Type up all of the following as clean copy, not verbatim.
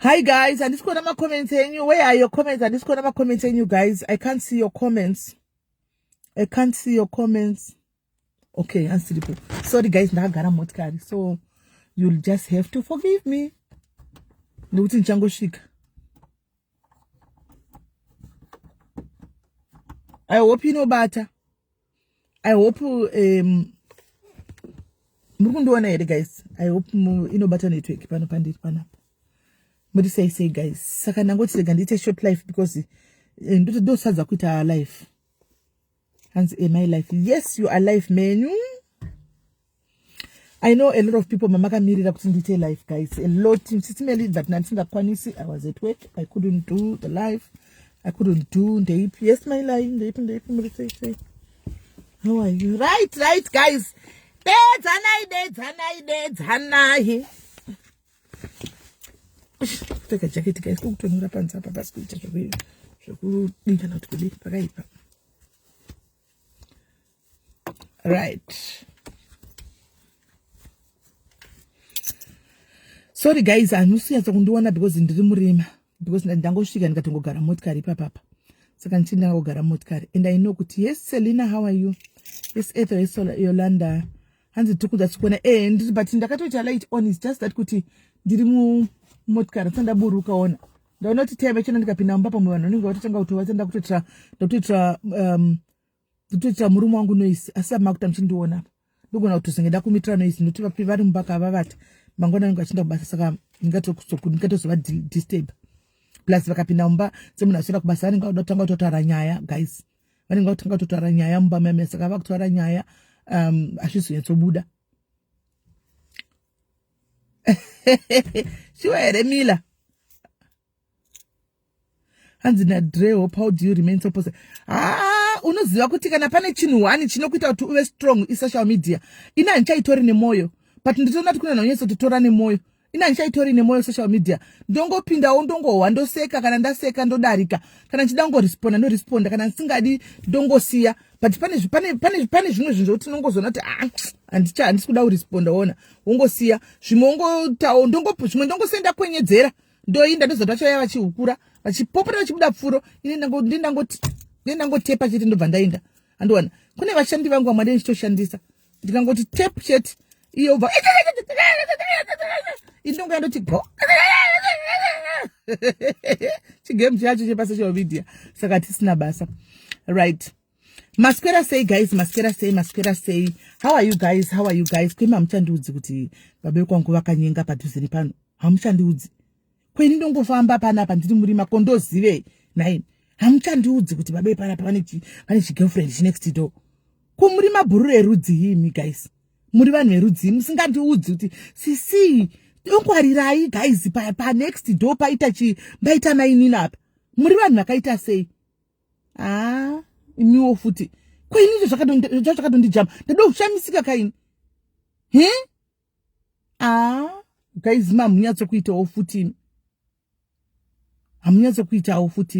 Hi guys, and this one I'm commenting you. Where are your comments? And this one I'm commenting you guys. I can't see your comments. I can't see your comments. Okay, I'm still. Sorry guys, now I got a motkari. So you'll just have to forgive me. Nothing chango chic. I hope you know better. I hope guys. I hope you know better network. Pana. But say guys, sakanangoti segandite short life because those has a quit our life. And my life. Yes, you are life, man. I know a lot of people mamaka mirror up to life, guys. A lot but nothing that I was at work. I couldn't do the life. I couldn't do the yes, my life. How are you? Right, guys. Take a jacket, guys. Go to another pants up as good as we cannot believe. Right. Sorry guys, I'm not seeing someone because in the room because Nandango she can get to go garamot papa. So can see now garamot. And I know yes, Selena, how are you? Yes, Ether is Yolanda. And the took that's gonna end, but in the category light on is just that kuti dirimu motkara tanda buruka ona. Do not tell me chana kapina mbapa mwana ningo watanga utawatenda kututra murumu wangu noise asa makuta mchindu ona. Lugo na utusengeda kumitra noise nutipa pivari mbaka babati. Mangona ningo achinda kubasa saka ngato soba disturb. Plus vakapina mba semu nasura kubasa ningo utanga utotara nyaya guys. Ningo utanga utotara nyaya mba meme saka vakutara nyaya ashisu yenso buda. Shiwere Mila. Hanzina Dreo, how do you remain so positive? Unoziwa kuti kana pane chinhu wani chinokuita kuti uve strong social media. Ina nchaitori nemoyo. But nditona kuti kuna nonyeso tutora nemoyo. Ina nchaitori nemoyo social media. Ndongopinda ndongowa ndoseka kana ndaseka ndodarika. Kana nchidango responda no responda kana singadi ndongosiya. But pane zvimwe zvinhu zvoti nongozona kuti handikuda kuresponda ona. Ungosiya zvimwe zvimwe ndongosenda kwenyedzera. Ndoinda ndozoti chaya vachihukura vachipopera vachibuda pfuro ine ndangotepa chete ndobva ndaenda andowana kune vashandi vangu vamwari ndichitoshandisa ndikangoti tap chete iyo bva indonga ndoti go chigame chacho chepasocial media saka tisina basa right. Masquera say guys, Masquera say how are you guys kwema mchandudzi kuti babe kwangu vakanyenga padhuze pano hamuchandudzi kweni ndongofamba panapa ndiri muri makondozive naini hamuchandiudzi kuti babe panapa pane chigirlfriend next door kumuri mabhururu erudzi yimi guys muri vanhu verudzi musingandiudzi kuti sisi ongwarirai guys pa next door baita mainini apa muri vanhu vakaita sei imiwo futi kweni izvo zvakadondijama ndado kushamisika kaini guys mamunyatsokuitawo futi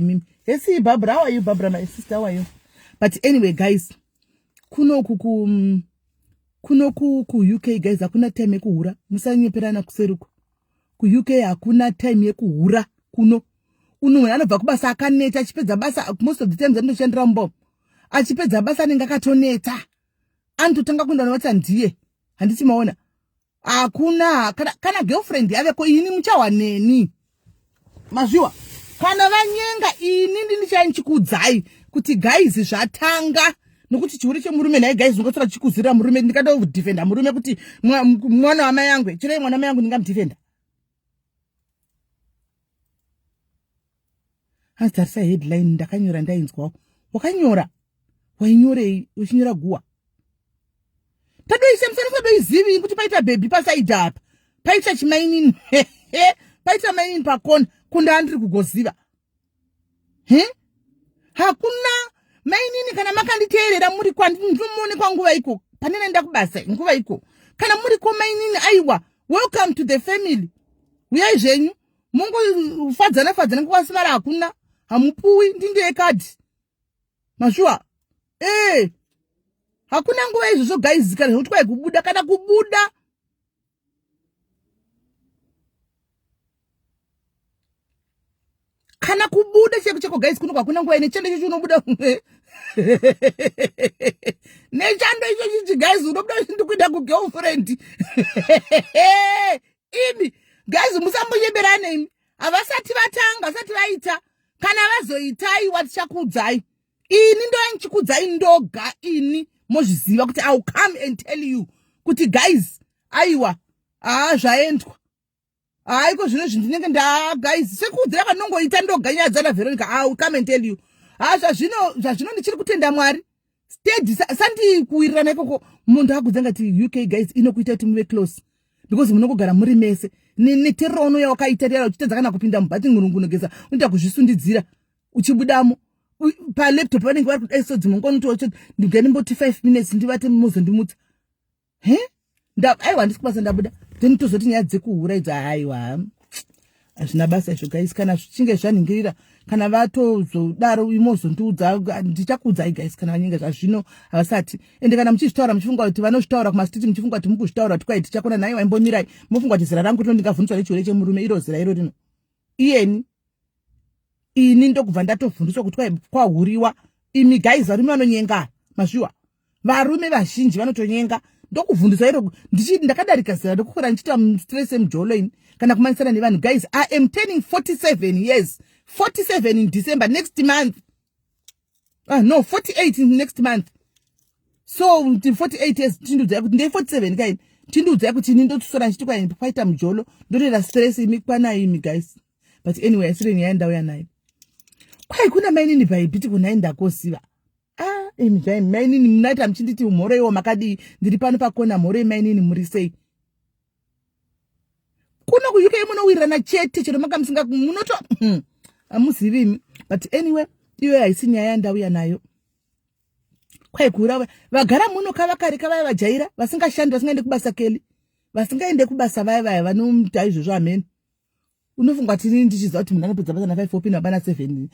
mimi. Yes, Barbara, how are you, Barbara, my sister, how are you? But anyway, guys, kunoku UK, guys, hakuna time yekuhura. Musanyeperana kuseruku. Ku UK hakuna time yekuhura. Kuno. Uno anobva kubasa akaneta achipedza basa most of the times andoshandira mbo. Achipedza basa anenge akatoneta. Anototanga kuenda novati ndiye. Handiti maona. Hakuna kana girlfriend yaveko ini muchawaneni. Mazviwa. Kana vanyenga ini ndichikudzai kuti guys zvatanga nokuti chiuri chemurume naye guys ngotsara chikuzira murume ndikada kudefenda murume kuti mwana wamai yangu chire mwana wamai yangu ndingamudefenda hanzarisa headline ndakanyora ndainzwa wakanyora wainyorei uchinyora guwa tadoise musana sadoizivi kuti paita baby pasaida apa paita chimainini paita mainini pakona kunda andiri kugoziva hakuna mainini kana makanditeerera muri kwandimune kwanguva iko panene nda kubasa nguva iko kana muri ko mainini aiwa welcome to the family uyai zvenyu mungu fadzana ngwasimara hakuna hamupuwi ndinde ekadi mashua hakuna nguva izvozvo guys kana kuti kwai kubuda kana kubuda kana kubuda cheko guys kuno kwakuna nguva nechando icho unobuda nechando icho guys unobuda ndikuita kugirlfriend imi guys musambonyeberane imi avasati vatanga vasati vaita kana vazoitai watichakudzai ini ndo yanchikudzai ndoga ini mozviziva kuti I'll come and tell you kuti guys aiwa zvaendwa haiko zvino zvindinenge guys sekudzira vanongoita ndoga nyaya dzana Veronica I'll come and tell you zvazvino ndichiri kutenda Mwari steady sandikuwirirana ikoko munhu akudza ngati UK guys inokuita kuti muve close because munongogara muri mese neterero unouya wakaitarira uchitedza kana kupinda mubhati ngurungu unogeza unoita kuzvisundidzira uchibudamo palaptop vanenge vari kudaisodzi mungonotocho ndinganimboti 5 minutes ndivate muzondimutsa aiwa handisi kubasa ndabuda then tozoti nyaya dzekuhura idzi aiwa hazvina basa izvo guys kana zvichinge zvanhingirira kana vatozodaro imozondiudza ndichakuudzai guys kana vanyenge zvazvino havasati ende kana muchizvitaura muchifunga kuti vanozvitaura kumastiti muchifunga kuti mukuzvitaura kuti kwai tichakona naye waimbonirai mofunga kuti zira rangu rino ndingavhunzwa nechihure chemurume iro zira iro rino iyeni ini ndokubva ndatovhundiswa kuti kwahuriwa imi guys varume vanonyenga mazviwa varume vazhinji vanotonyenga ndokuvhundiswa iro ndakadarika zira ndokukura ndichita stress emujolo ini kana kumanisana nevanhu guys I am turning 47 years 47 in December next month no 48 in next month so 48 years tindudzai kuti ndei 47 kaini tindudzai kuti ini ndotusora ndichiti kwaini paita mujolo ndorera stress imi kwana imi guys but anyway asiri nyaya ndauya nayo kwai kuna mainini bhaibhiti kunaenda kosiva imi mainini munaita muchinditi mhoro iwo makadii ndiri pano pakona mhoro yemainini muri sei kuno ku UK munowirirana chete chero manga musinga munoto amuzivi imi but anyway iwe haisi nyaya yandauya nayo kwai kura vagara muno kavakarika vaya vajaira vasingashandi vasingaende kubasa keli vasingaende kubasa vaya vanomuta izvozvo ameni unofunga tini ndichiziva kuti munhu anopedza basa na 5 opinda bana 7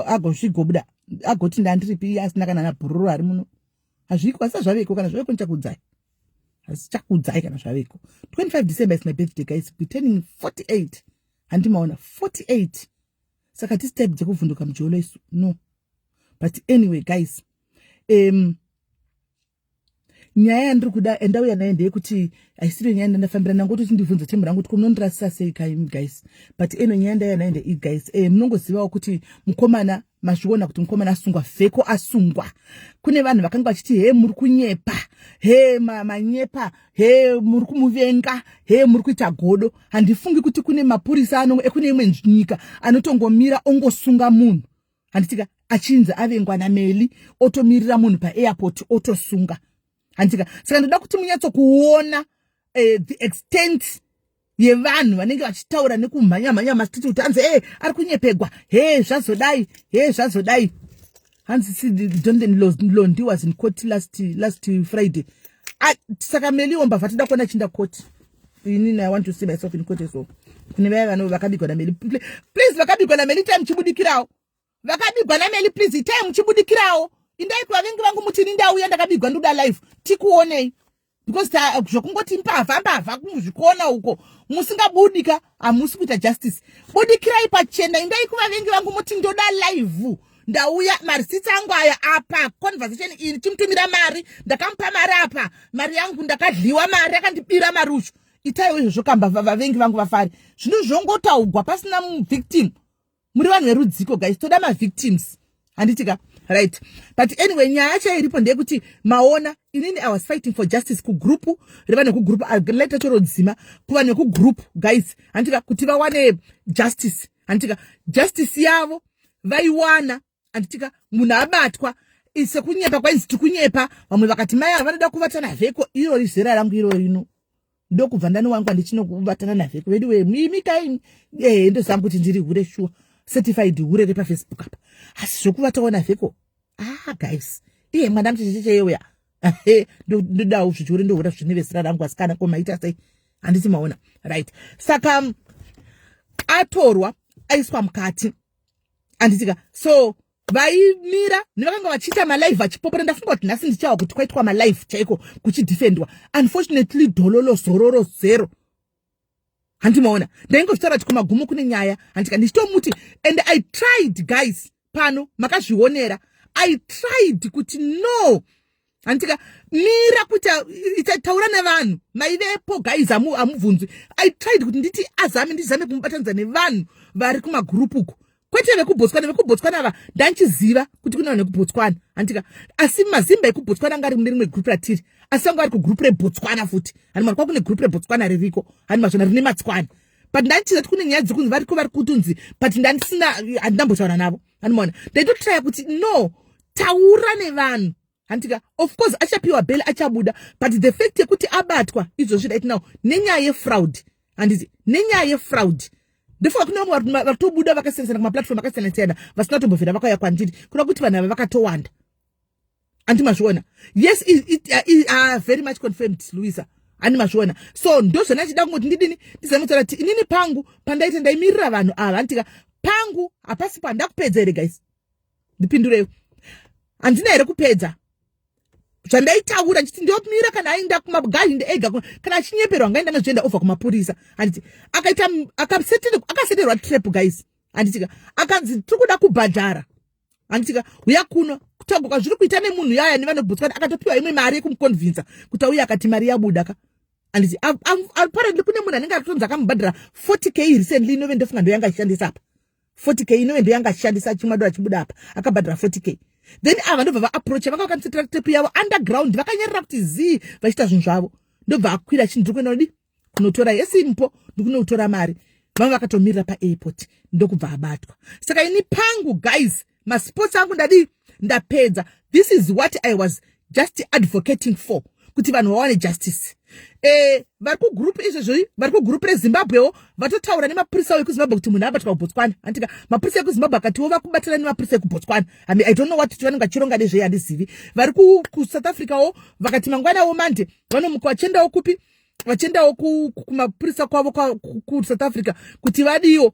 agosvigobuda agoti ndandiripi asina kana nabhururu ari muno hazviko asi zvaveko kana zvaveko ndichakudzai asichakudzai kana zvaveko 25 December is my birthday guys we're turning 48 handimaona 48 saka tisi type dzekuvhunduka mujolo isu no but anyway guys nyaya yandiri kuda endauya nayo ndeyekuti haisiri nyaya ndandafambirana ngototi ndibvunza tembo rangu kuti munondirasisa sei kaimi guys but nyaya ndauya nayo ndei guys munongozivawo kuti mukomana mazviona kuti mukomana asungwa vheko asungwa kune vanhu vakanga vachiti muri kunyepa manyepa muri kumuvenga muri kuita godo handifungi kuti kune mapurisa ekune imwe nyika anotongomira ongosunga munhu handitika achinzi avengwa naMeli otomirira munhu paairport otosunga handitika saka ndoda kuti munyatso kuona the extent yevanhu vanenge vachitaura nekumhanya masititi kuti hanzi ari kunyepegwa zvazodai hanzi Jonathan Londi was in court last Friday saka Meli ombavha toda kuona chinda court inini I want to see myself in court so kune vaya vanhu vakabigwa naMeli please vakabigwa naMeli time chibudikirawo vakabigwa naMeli please time chibudikirawo indai kuvavengi vangu mutini ndauya ndakabigwa ndoda live tikuonei because zvokungoti mbavha kuzvikona uko musingabudika hamusi kuita justice budikirai pachena indai kuvavengi vangu muti ndoda live ndauya marisiti angu aya apa conversation iyi timutumira mari ndakamupa mari apa mari yangu ndakadliwa mari akandibira marushu itaiwo izvozvo kamba vavengi vangu vafari zvino zvongotaugwa pasina victim muri vanhu verudziko guys toda mavictims handitika right but anyway nyaya yacho iripo ndeyekuti maona inini I was fighting for justice kugrupu revanhu vekugrupu alaita chorodzima kuvanhu vekugrupu guys handitika kuti vawane justice handitika justice yavo vaiwana handitika munhu abatwa sekunyepa kwainzi tikunyepa vamwe vakati maya vanoda kuvatana vheko iro zera rangu iro rino ndokubva ndanowanikwa ndichinokuvatana navheko vediwe mimi kaini ndozangu kuti ndiri hure sure certified hure repafacebook apa asi zvokuvataona vheko guys mwana mchechecheyoya ndodawo zvichuri ndohura zvinevesira rangu asikana komaita sei handiti maona right saka atorwa aiswa mukati handitika so vaimira nevakanga vachiita malive vachipopora ndafunga kuti nhasi ndichawa kuti kwaitwa malive chaiko kuchidefendwa unfortunately dololo zororo zero handimaona ndaingozvitaura kuti kumagumo kune nyaya handika ndichitomuti and I tried guys pano makazvionera I tried kuti no handika mira kuti ichataura nevanhu maivepo guys amubvunzwi I tried kuti nditi ndizame kumubatanidza nevanhu vari kumagrupu uku kwete vekubotswana ava ndanchiziva kuti kuna vanhu vekubotswana handika asi mazimba ekubotswana anga ari mune rimwe grupu ratiri asi anga ari kugrupu rebotswana futi handimana kwakune grupu rebotswana ririko handimazvona rine matswana but ndanchiziva kuti kune nyaya dzekunzi variko vari kutunzi but handinambotaura navo handimona ndaitotraya kuti no taura nevanhu handika of course achapiwa bheli achabuda but the fact yekuti abatwa izvozvi right now nenyaya yefraud handiti nenyaya yefraud ndifuna kune vamwe varitobuda vakasiyana kumaplatform akasiyana vasina tombovhera vakauya kwandiri kuda kuti vanhu ava vakatowanda andimazviona yes very much confirmed Louisa andimazviona so ndozvona chida kungoti ndidini ndizamutaura kuti inini pangu pandaita ndaimirira vanhu ava handika pangu hapasi pandakupedza here guys ndipindureyo handina here kupedza zvandaitaura nditi ndopmira kana aenda kumagari ega kana achinyeperwa ngaenda nozvienda over kumapurisa handiti akaseterwa trap guys handitika akanzi tiri kuda kubhadhara handitika uya kuno kutagoka zviri kuita nemunhu yaya nevanobotswana akatopiwa imwe mari yekumuconvinsa kuti auya akati mari yabuda ka handiti apparently kune munhu anenge akatonzi akamubhadhara 40k recently inove ndofunga ndo yanga achishandisa apa 40k inove ndo yanga achishandisa chimwado achibuda apa akabhadhara 40k then ava ndobva vaapproacha vakavakansetera tepu yavo underground vakanyarira kuti zii vachiita zvinhu zvavo ndobva akwira chinhu ndiri kuenda kunotora yesimpo ndikunotora mari vamwe vakatomirira paairport ndokubva abatwa saka ini pangu guys masports angu ndapedza this is what I was just advocating for kuti vanhu vawane justice vari kugrupu izvozvo vari kugrupu rezimbabwewo vatotaura nemapurisa ekuzimbabwe kuti munhu abatwa kubotswana handika mapurisa ekuzimbabwe akatiwo vakubatana nemaprisa ekubotswana I don't know what vanenge vachironga nezvei handizivi vari kusouth africawo vakati mangwanawo mande vanomuka vachiendawo kupi vachiendawo kumapurisa kwavo kuSouth Africa kuti vadiyo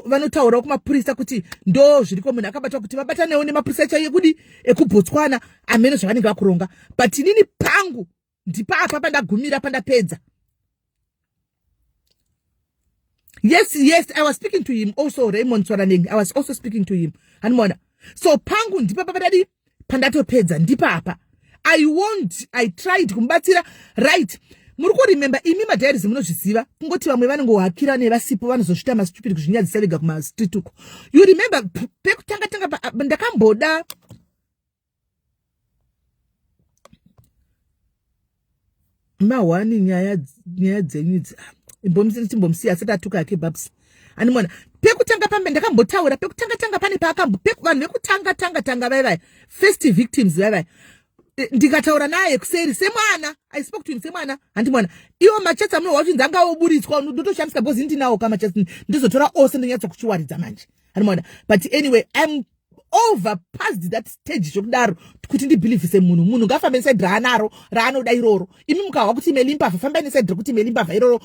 vanotaurawo kumapurisa kuti ndo zviriko munhu akabatwa kuti vabatanewo nemapurisa chaiye kudi ekubotswana amene zvavanenge vakuronga but inini pangu ndipapa pandagumira pandapedza yes I was speaking to him also Raymond Swaraneng I was also speaking to him hanimona so pangu ndipapa pandatopedza ndipapa I tried kumbatsira right muri kuremember imi madhairies munozviziva kungoti vamwe vanongohakira nevasipo vanozosvita mastupid kuzvinyadzisa vega kumastreet uko you remember pekutanga ndakamboda mahwani nyaya dzenyu imbomisiya asati atuka yake babs animona pekutanga pambe ndakambotaura pekutanga pane vanhu vekutanga vai first victims vai ndikataura naye kuseri semwana I spoke to him semwana handimwana iwo machatsi amunobva kuti ndangaoburitswa ndotoshandisa bhozi ndinawo kamachatsi ndizotora ose ndonyatsa kuchiwaridza manje handimwana but anyway I'm over past that stage chokudaro kuti ndibhilivhise munhu ngafambe nesaidhi raanoda iroro imi mukahwa kuti melimbavha fambai nesaidhi rekuti melimbavha iroro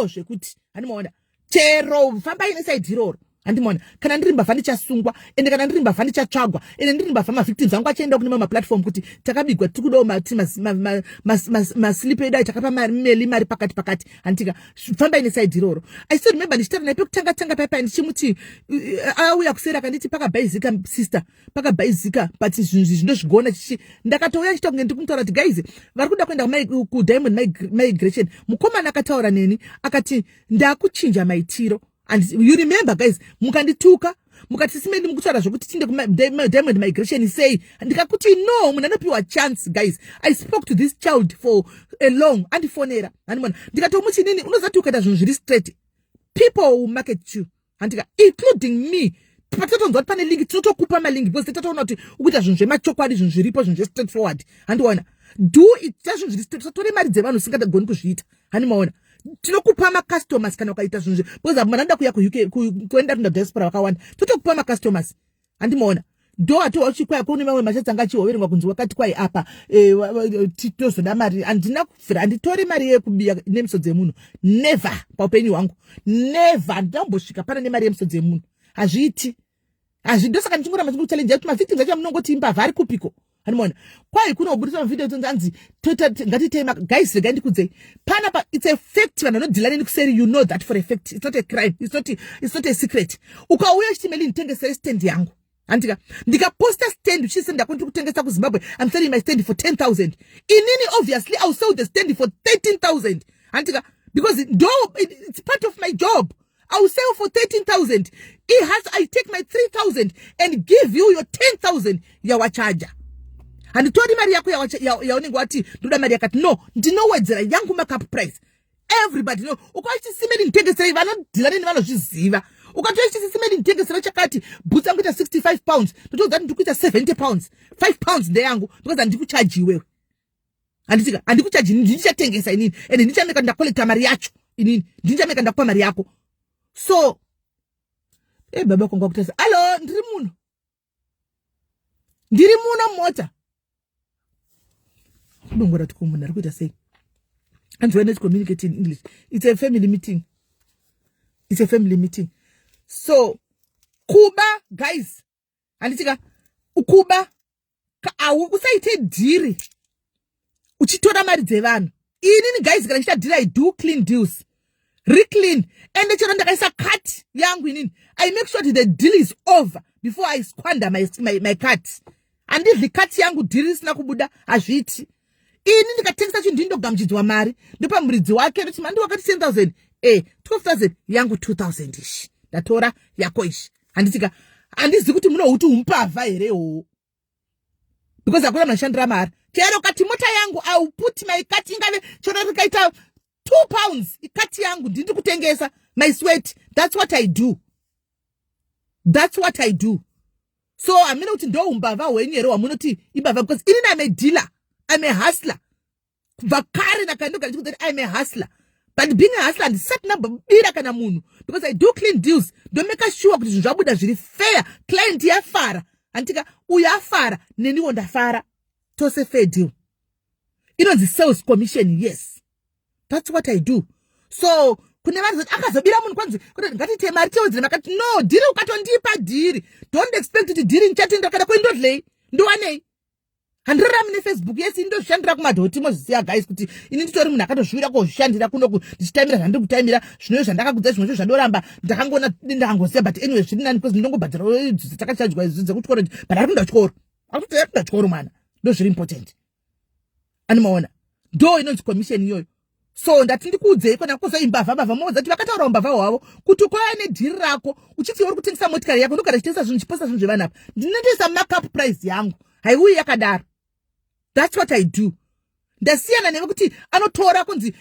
zvekuti handimaona chero fambai nesaidhi iroro handimona kana ndiri mbavha ndichasungwa ende kana ndiri mbavha ndichatsvagwa ende ndiri mbavha mavictims angu achienda kune maplatform kuti takabigwa tiri kudawo maslip aid takapa mari pakati handika fambai nesaidhi iroro I still remember ndichitaura naye pekutanga paipai ndichimuti auya kuseri akanditi pakabhaizika sister pakabhaizika but zvinhu izvi ndozvigona ndakatouya chita kunge ndikumutaura kuti guys vari kuda kuenda kudiamond migration mukomana akataura neni akati ndakuchinja maitiro. And you remember guys, mukandituka, mukatisimeni mukutaura zvokuti tinde Diamond Migration say, ndikakuti no, munanopiwa chance guys. I spoke to this child for a long andifonera. Ndikatomuti nini unozati ukaita zvinhu zviri straight. People will market you. Andika including me. Patotonzwa pane link tinotokupa malingi because tatoona kuti ukuita zvinhu zvemachokwadi zvinhu zviripo zvinhu straight forward. Handiwana. Do it zvinhu zviri straight. Satore mari dzevanhu usingagoni kuzviita. Handimaona. Tinokupa ma-customers kana ukaita zvinhu because mananda kuya kuenda tunda diaspora vakawanda totokupa ma-customers handimaona ndo ati wachikwaya kune mamwe machatsi anga achihoverengwa kunzi wakati kwai apa titozoda mari handina kufira handitori mari yekubiya nemisodzi yemunhu never paupenyu hwangu never handambosvika pana nemari yemisodzi yemunhu hazviiti ndosaka ndichingoramba challenge kuti mavictims acho munongoti imbavha ari kupiko Hanimona. Kwai kuna ubudisa video tonzanzi ngati tema guys regendi kudze. Pana pa it's a fact when not dealing kuseri you know that for a fact. It's not a crime. It's not a secret. Ukauya chitimeli nitengesa stand yangu. Antika ndika poster stand which is ndakwenda kutengesa ku Zimbabwe. I'm selling my stand for 10,000. Inini obviously I'll sell the stand for 13,000. Antika because it's part of my job. I will sell for 13,000. I take my 3,000 and give you your 10,000 yawa charger. And told mari yako ya oningo ati ndoda mari yakati no ndinowedzera yangu markup price. Everybody know ukachi simeli ntengesera vano dilani vano zviziva. Ukatochi simeli ntengesera chakati boots yangu ita 65 pounds. Toto that ndikuita 70 pounds. 5 pounds nde yangu because andikucharge wewe. Andikucharge ndichatengesa inini and ndichameka ndakoleta mari yacho inini ndichameka ndakupa mari yako. So baba konga kutesa allo ndiri muno mota kubongora tukumuna rikuita sei and when it's communicating in English it's a family meeting so kuba guys anditika ukuba awu usaite dhiri uchitora mari dzevanhu inini guys kana chita dhiri I do clean deals reclean and chero ndakaisa cut yangu inini I make sure that the deal is over before I squander my cut and if the cut yangu deal isina kubuda azviti ini ndikatengesa chinhu ndindogamuchidzwa mari ndopa muridzi wake ndoti mandi wakati 10,000 12,000 yangu 2,000 ishi ndatora yako ishi handitika handizi kuti munohuti umpavha herewo because akuna mashandira mari chero kati mota yangu I'll put my cut ingave choro rikaita 2 pounds ikati yangu ndindi kutengesa my sweat. That's what I do so amina kuti ndo umbavha hwenyero wamunoti ibavha because inini I'm a dealer, I'm a hustler vakari nakandoga ndikuti I'm a hustler but being a hustler ndisati nabira kana munhu because I do clean deals don't make sure kuti zvinhu zvabuda zviri fair client yafara antika uya afara neniwo ndafara tose fair deal inonzi sales commission. Yes, that's what I do. So kune vanhu akazobira munhu kwanzi kuti ngatite mari tewedzera makati no dhiri ukatondipa dhiri don't expect kuti dhiri nichatenda kana kwendodlei ndowanei handira mune Facebook. Yes, indozvishandira kumadhoti mozisiya guys kuti ini nditori munhu akatozvivira kozvishandira kunoku ndichitamira zvandiri kutaimira zvinoyo zvandakakudza zvimwe zvandoramba ndakangona ndakangosiya but anyway zviri nani because ndinongobhadhara takachajwa izvi dzekutyoro but arikunda chikoro akutenda chikoro mwana ndo zviri important animaona ndo inonzi commission iyoyo. So ndati ndikuudzei kana kuzoimbavha moza kuti vakataura umbavha hwavo kuti ukoya nedhiri rako uchiti uri kutengesa motikari yako ndogara chitengesa zvinhu chiposa zvinhu zvevana apa ndinotengesa markup price yangu haiuyi yakadaro. That's what I do. Ndasiyana nekuti anotora kunzi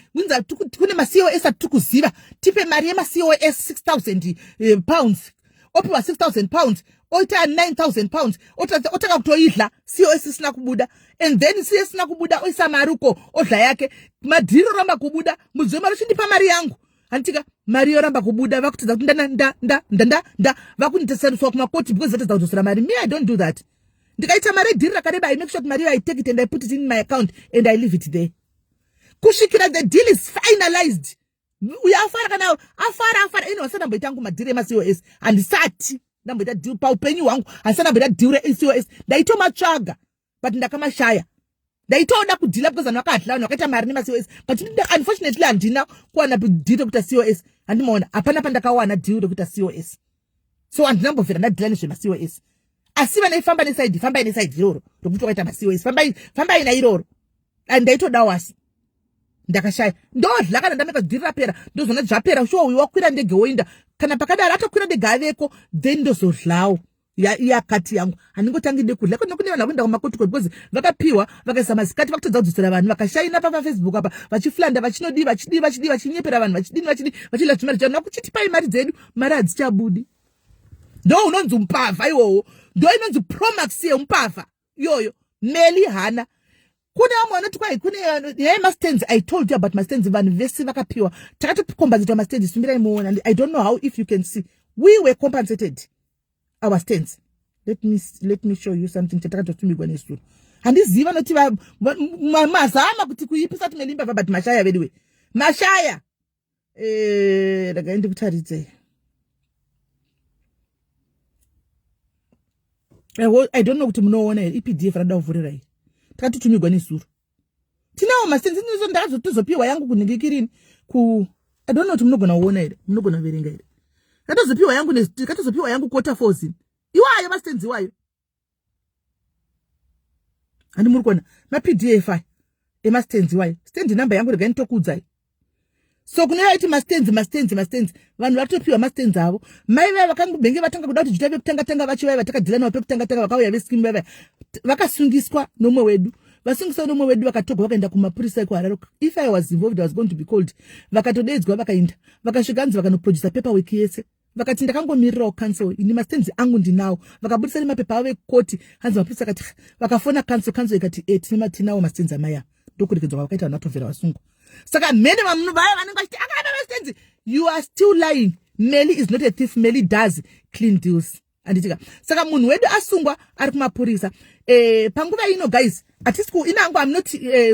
kune ma-COS atiri kuziva tipe mari yema-COS 6,000 pounds opiwa 6,000 pounds oita 9,000 pounds otaka kutoidla COS isina kubuda and then COS isina kubuda oisa mari uko odla yake madhiri oramba kubuda mudziwe mari chindipa mari yangu antika mari yoramba kubuda vakutidza kuti nda vakunditeseriswa kumakoti because vatadza kudzosera mari. Me I don't do that. Ndikaita mari dhiri rakareba I make sure mari I take it and I put it in my account and I leave it there kusvikira the deal is finalized. Uyafara kana afara ino wasana mboita yangu madhiri ema-COS handisati ndamboita deal paupenyu hwangu handisana mboita deal re-COS ndaitomatsvaga but ndakamashaya ndaitoda kudhila because vanhu vakadla vanhu vakaita mari nema-COS but unfortunately handina kuwana deal rekuita COS handimaona hapana pandakawana deal rekuita COS so handinambobvira ndadhila nezvema-COS asi vana ifamba nesaidhi iroro rokuti wakaita ma-COS fambai nairoro and ndaitodawo asi ndakashaya ndodla kana ndameka dhiri rapera ndozona zvapera shuwa uyu wakwira ndege woinda kana pakadaro atokwira ndege aveko then ndozodlawo yakati yangu handingotangi nekudla kune vanhu vakuenda kumakotiko because vakapiwa vakaisa masikati vakutodza kudzosera vanhu vakashaina pafacebook apa vachiflanda vachinodii vachinyepera vanhu vachidla zvimari chavo nakuchitipai mari dzedu mari hadzichabudi ndo unonzi umpavha iwowo ndo inonzi promax yeumpavha iyoyo meli hana. Kuna mwana tukwai kune ma-stands I told you about ma-stands vanhu vese vakapiwa takatokombanzitwa ma-stands sumirai muona and I don't know how if you can see we were compensated our stands. Let me show you something chatakatotumigwa nesuru handiziva noti mazama kuti kuipisa tumelimba but mashaya anyway mashaya ndakutaridzei I don't know kuti munoona here iPDF rada kuvhurira iyi takatutumigwa nesuru tinawo mastenzi ndakazotozopiwa yangu kunhingikirini I don't know kuti munogona kuona here munogona kuverenga here katozopiwa yangu quarter force iwayo mastenzi iwayo handi muri kuona maPDF aya emastenzi iwayo stendi number yangu rega nitokudzai so kunoyaiti mastenzi vanhu vatopiwa mastenzi avo mai vaya vakangobenge vatanga kuda kuti jita vekutanga vacho vaya vatakadhila navo pekutanga vakauya veskimu vaya vakasungiswa nomwe wedu vasungiswa nomwe wedu vakatogwa vakaenda kumapurisa ekuHarare. If I was involved I was going to be called. Vakatodedzwa vakaenda vakasvika hanzi vakanoproducer paperwork yese vakati ndakangomirirawo council ini mastenzi angu ndinawo vakabudisa nemapepa avo ekoti hanzi mapurisa akati vakafona council ikati tinawo mastenzi amaya ndokurekedzwa kwavakaita vanhu vatovhera vasungwa. Saka many vamunhu vaya vanenge vachiti akaba mastenzi you are still lying. Meli is not a thief. Meli does clean deals. Anditika saka munhu wedu asungwa ari kumapurisa panguva ino guys atisku inangu I'm not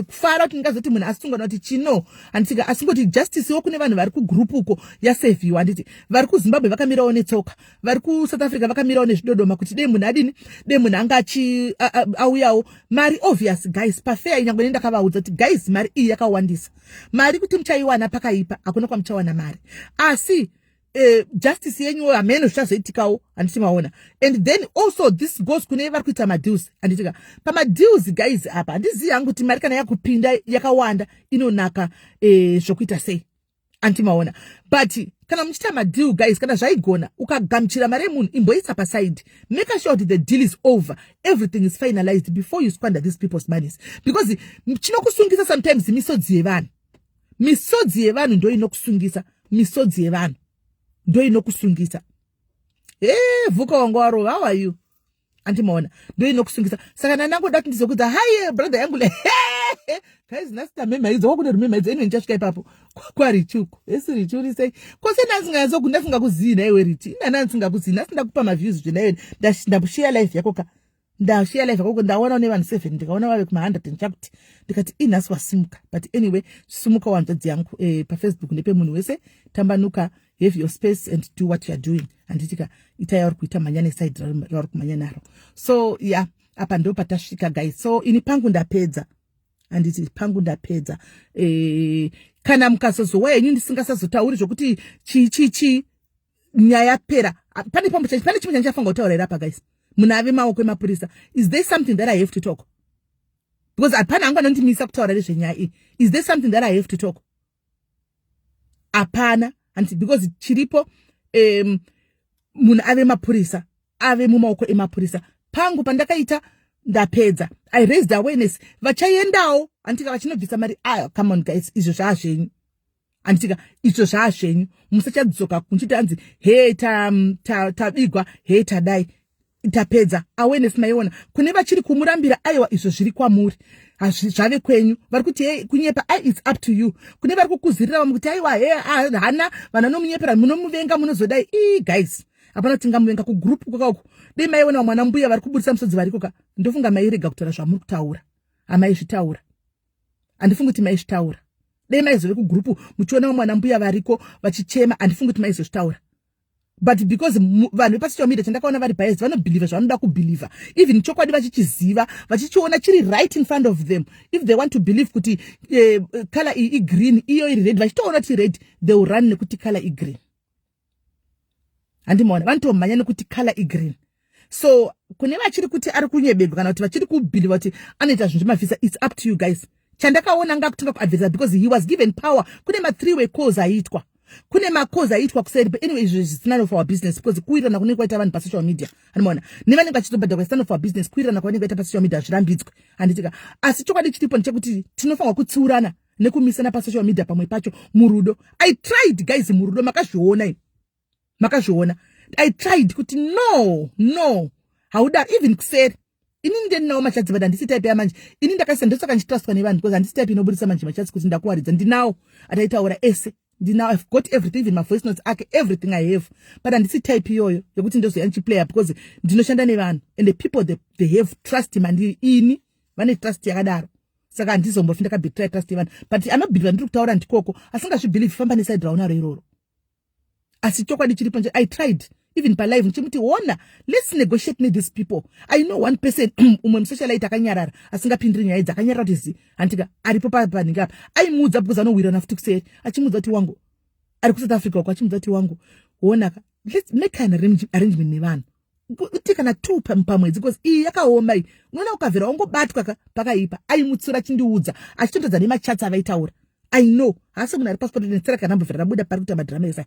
kufara kuti ngazoti munhu asungwa noti chino anditika asingoti justice wo kune vanhu vari kugroup uko yaseviwa anditi vari kuZimbabwe vakamirawo netsoka vari kuSouth Africa vakamirawo nezvidodoma kuti dei munhu adini dei munhu angachi auyawo mari obvious guys pafair inyango nenda kavaudza kuti guys mari iyi yakawandisa mari kuti muchaiwana pakaipa akuna kwamuchawana mari asi justice yenyu ameno zvichazoitikawo handitimaona. And then also this goes kune vari kuita madeals handitika pamadeals guys apa handizivi hangu kuti mari kana yakupinda yakawanda inonaka zvokuita sei handitimaona. But kana muchita madeal guys kana zvaigona ukagamuchira mari yemunhu imboisa paside make sure that the deal is over, everything is finalized before you squander these people's monies because chinokusungisa sometimes misodzi yevanhu ndo inokusungisa misodzi yevanhu ndo inokusungisa. Vuka wangu waro how are you antimaona ndo inokusungisa saka nanangoda kuti ndizokudza hi brother yangu le guys nasita mema izo wakune rumema izo ino nchasvika ipapo kwa richuku richu sei kose ndasinga kuzina iwe riti ndasinga kuzina ndasinda kupa ma views zvina iwe ndakushare life yako ndaona ne vanhu 7 ndikaona vave kuma 100 ndichakuti ndikati inhasi wasimuka. But anyway simuka wanzodzi yangu pa Facebook nepe munhu wese tambanuka, have your space and do what you are doing. Anditika itaya uri kuita manyane side uri kumanya naro. So yeah, apa ndo patasvika guys. So ini pangu ndapedza. Anditi pangu ndapedza. Kana mukazozouya yenyu ndisingasazotauri zvokuti nyaya pera. Pane chimwe chandichafunga kutaurira apa guys. Munave maoko emapurisa. Is there something that I have to talk? Because apana angu anondimisa kutaura nezvenyaya iyi. Is there something that I have to talk? Apana. And because chiripo munhu ave mapurisa ave mumaoko emapurisa pangu pandakaita ndapedza. I raised awareness vachaendawo antika vachinobvisa mari come on guys izvo zvaazvenyu antika izvo zvaazvenyu musachadzoka kunchiti hanzi tabigwa tadai tapedza awareness maiona kune vachiri kumurambira aiwa izvo zviri kwamuri zvave kwenyu vari kuti kunyepa it's up to you. Kune vari kukuzirira vamwe kuti aiwa hana vanhu vanomunyepera munomuvenga munozodai guys hapana kuti ngamuvenga kugroup kwakauku dei maiona mwana mbuya vari kubudisa musodzi varikoka ndofunga mairega kutaura zvamuri kutaura amaizvitaura handifungi kuti maizvitaura dei maizove kugroup muchiona mwana mbuya variko vachichema handifungi kuti maizvitaura. But because vanhu vepasocial media chandakaona vari biased vanobhelieve zvanoda kubhelieve even chokwadi vachichiziva vachichiona chiri right in front of them. If they want to believe kuti color green iyo iri red vachitoona kuti red they will run nekuti color green handimaona vanotomhanya nekuti color green. So kune vachiri kuti ari kunyebedwa kana kuti vachiri kubhelieve kuti anoita zvinhu zvemavhisa it's up to you guys. Chandakaona ngakutunga kuadvisa because he was given power. Kune ma 3-way calls aitwa kune makozi aitwa kuseri but anyway it's none of our business because kuirana kunenge kwaita vanhu pasocial media handimaona nevanenge vachitobhadha it's none of our business kuirana kwavanenge vaita pasocial media zvirambidzwe handitika asi chokwadi chiripo ndechekuti tinofanirwa kutsiurana nekumisana pasocial media pamwe pacho murudo. I tried guys murudo makazviona I tried kuti no hauda even kuseri ini ndinawo machadzi vada handisi type yamanje ini ndakaisa ndosaka ndichitrustwa nevanhu because handisi type inobudisa manje machadzi kuti ndakuwaridza ndinawo ataitaura ese now I've got everything, even my voice notes, everything I have. But and this type yoyo, yokuti ndozo yanchi player because ndinoshanda nevanhu and the people they have trust him and ini vane trust yakadaro. Saka ndizombofi ndakabetray trust vanhu. But amabhiliva ndiri kutaura ndikoko asingazvibhelieve famba neside raunaro iroro. Asi chokwadi chiripo I tried even pa live nchimuti wona let's negotiate these people. I know one person umwe msocialite akanyarara asingapindiri nyaya dzakanyarara kuti antika aripo pa ningapa aimudza because anowirana futi kuseri achimudza kuti wangu ari ku South Africa kwa achimudza kuti wangu wona let's make an arrangement nevanhu uti kana 2 pamwedzi because iyi yakaoma iyi unoona ukavhera wangobatwa pakaipa aimutsura chindiudza achitondodza nemachats avaitaura I know hasi munhu ari passport netsera kana mbovhera rabuda pari kuita madhirama esai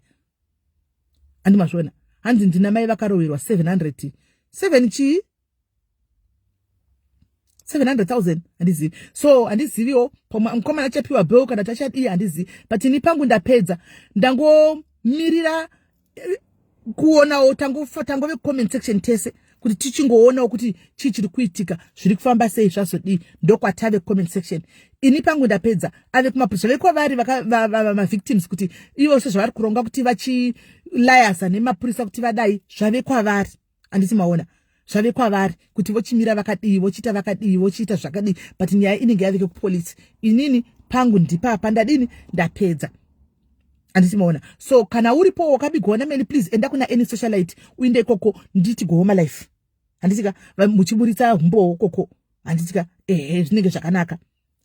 andimazvona hanzi ndina mai vakaroverwa 700,000 handizivi so handiziviwo mukomana achapiwa bill kana tachadi handizivi but ini pangu ndapedza ndangomirira kuonawo tangove comment section tese kuti tichingoona kuti chiri kuitika zviri kufamba sei zvazodii ndokwatave comment section ini pangu ndapedza ave kumapolisa vekwavari ma victims kuti ivo sezvavari kuronga kuti vachilayasa nemapurisa kuti vadai zvave kwavari andisi maona zvave kwavari kuti vochimira vakadii vochiita vakadii vochiita zvakadii but nyaya inenge yavike kupolisi inini pangu ndipapa ndadini ndapedza andisi maona so kana uripo wakabigona meni please enda kuna any socialite uinde ikoko nditi go home life andisika muchiburitsa humbo koko andisika zvinenge zvakanaka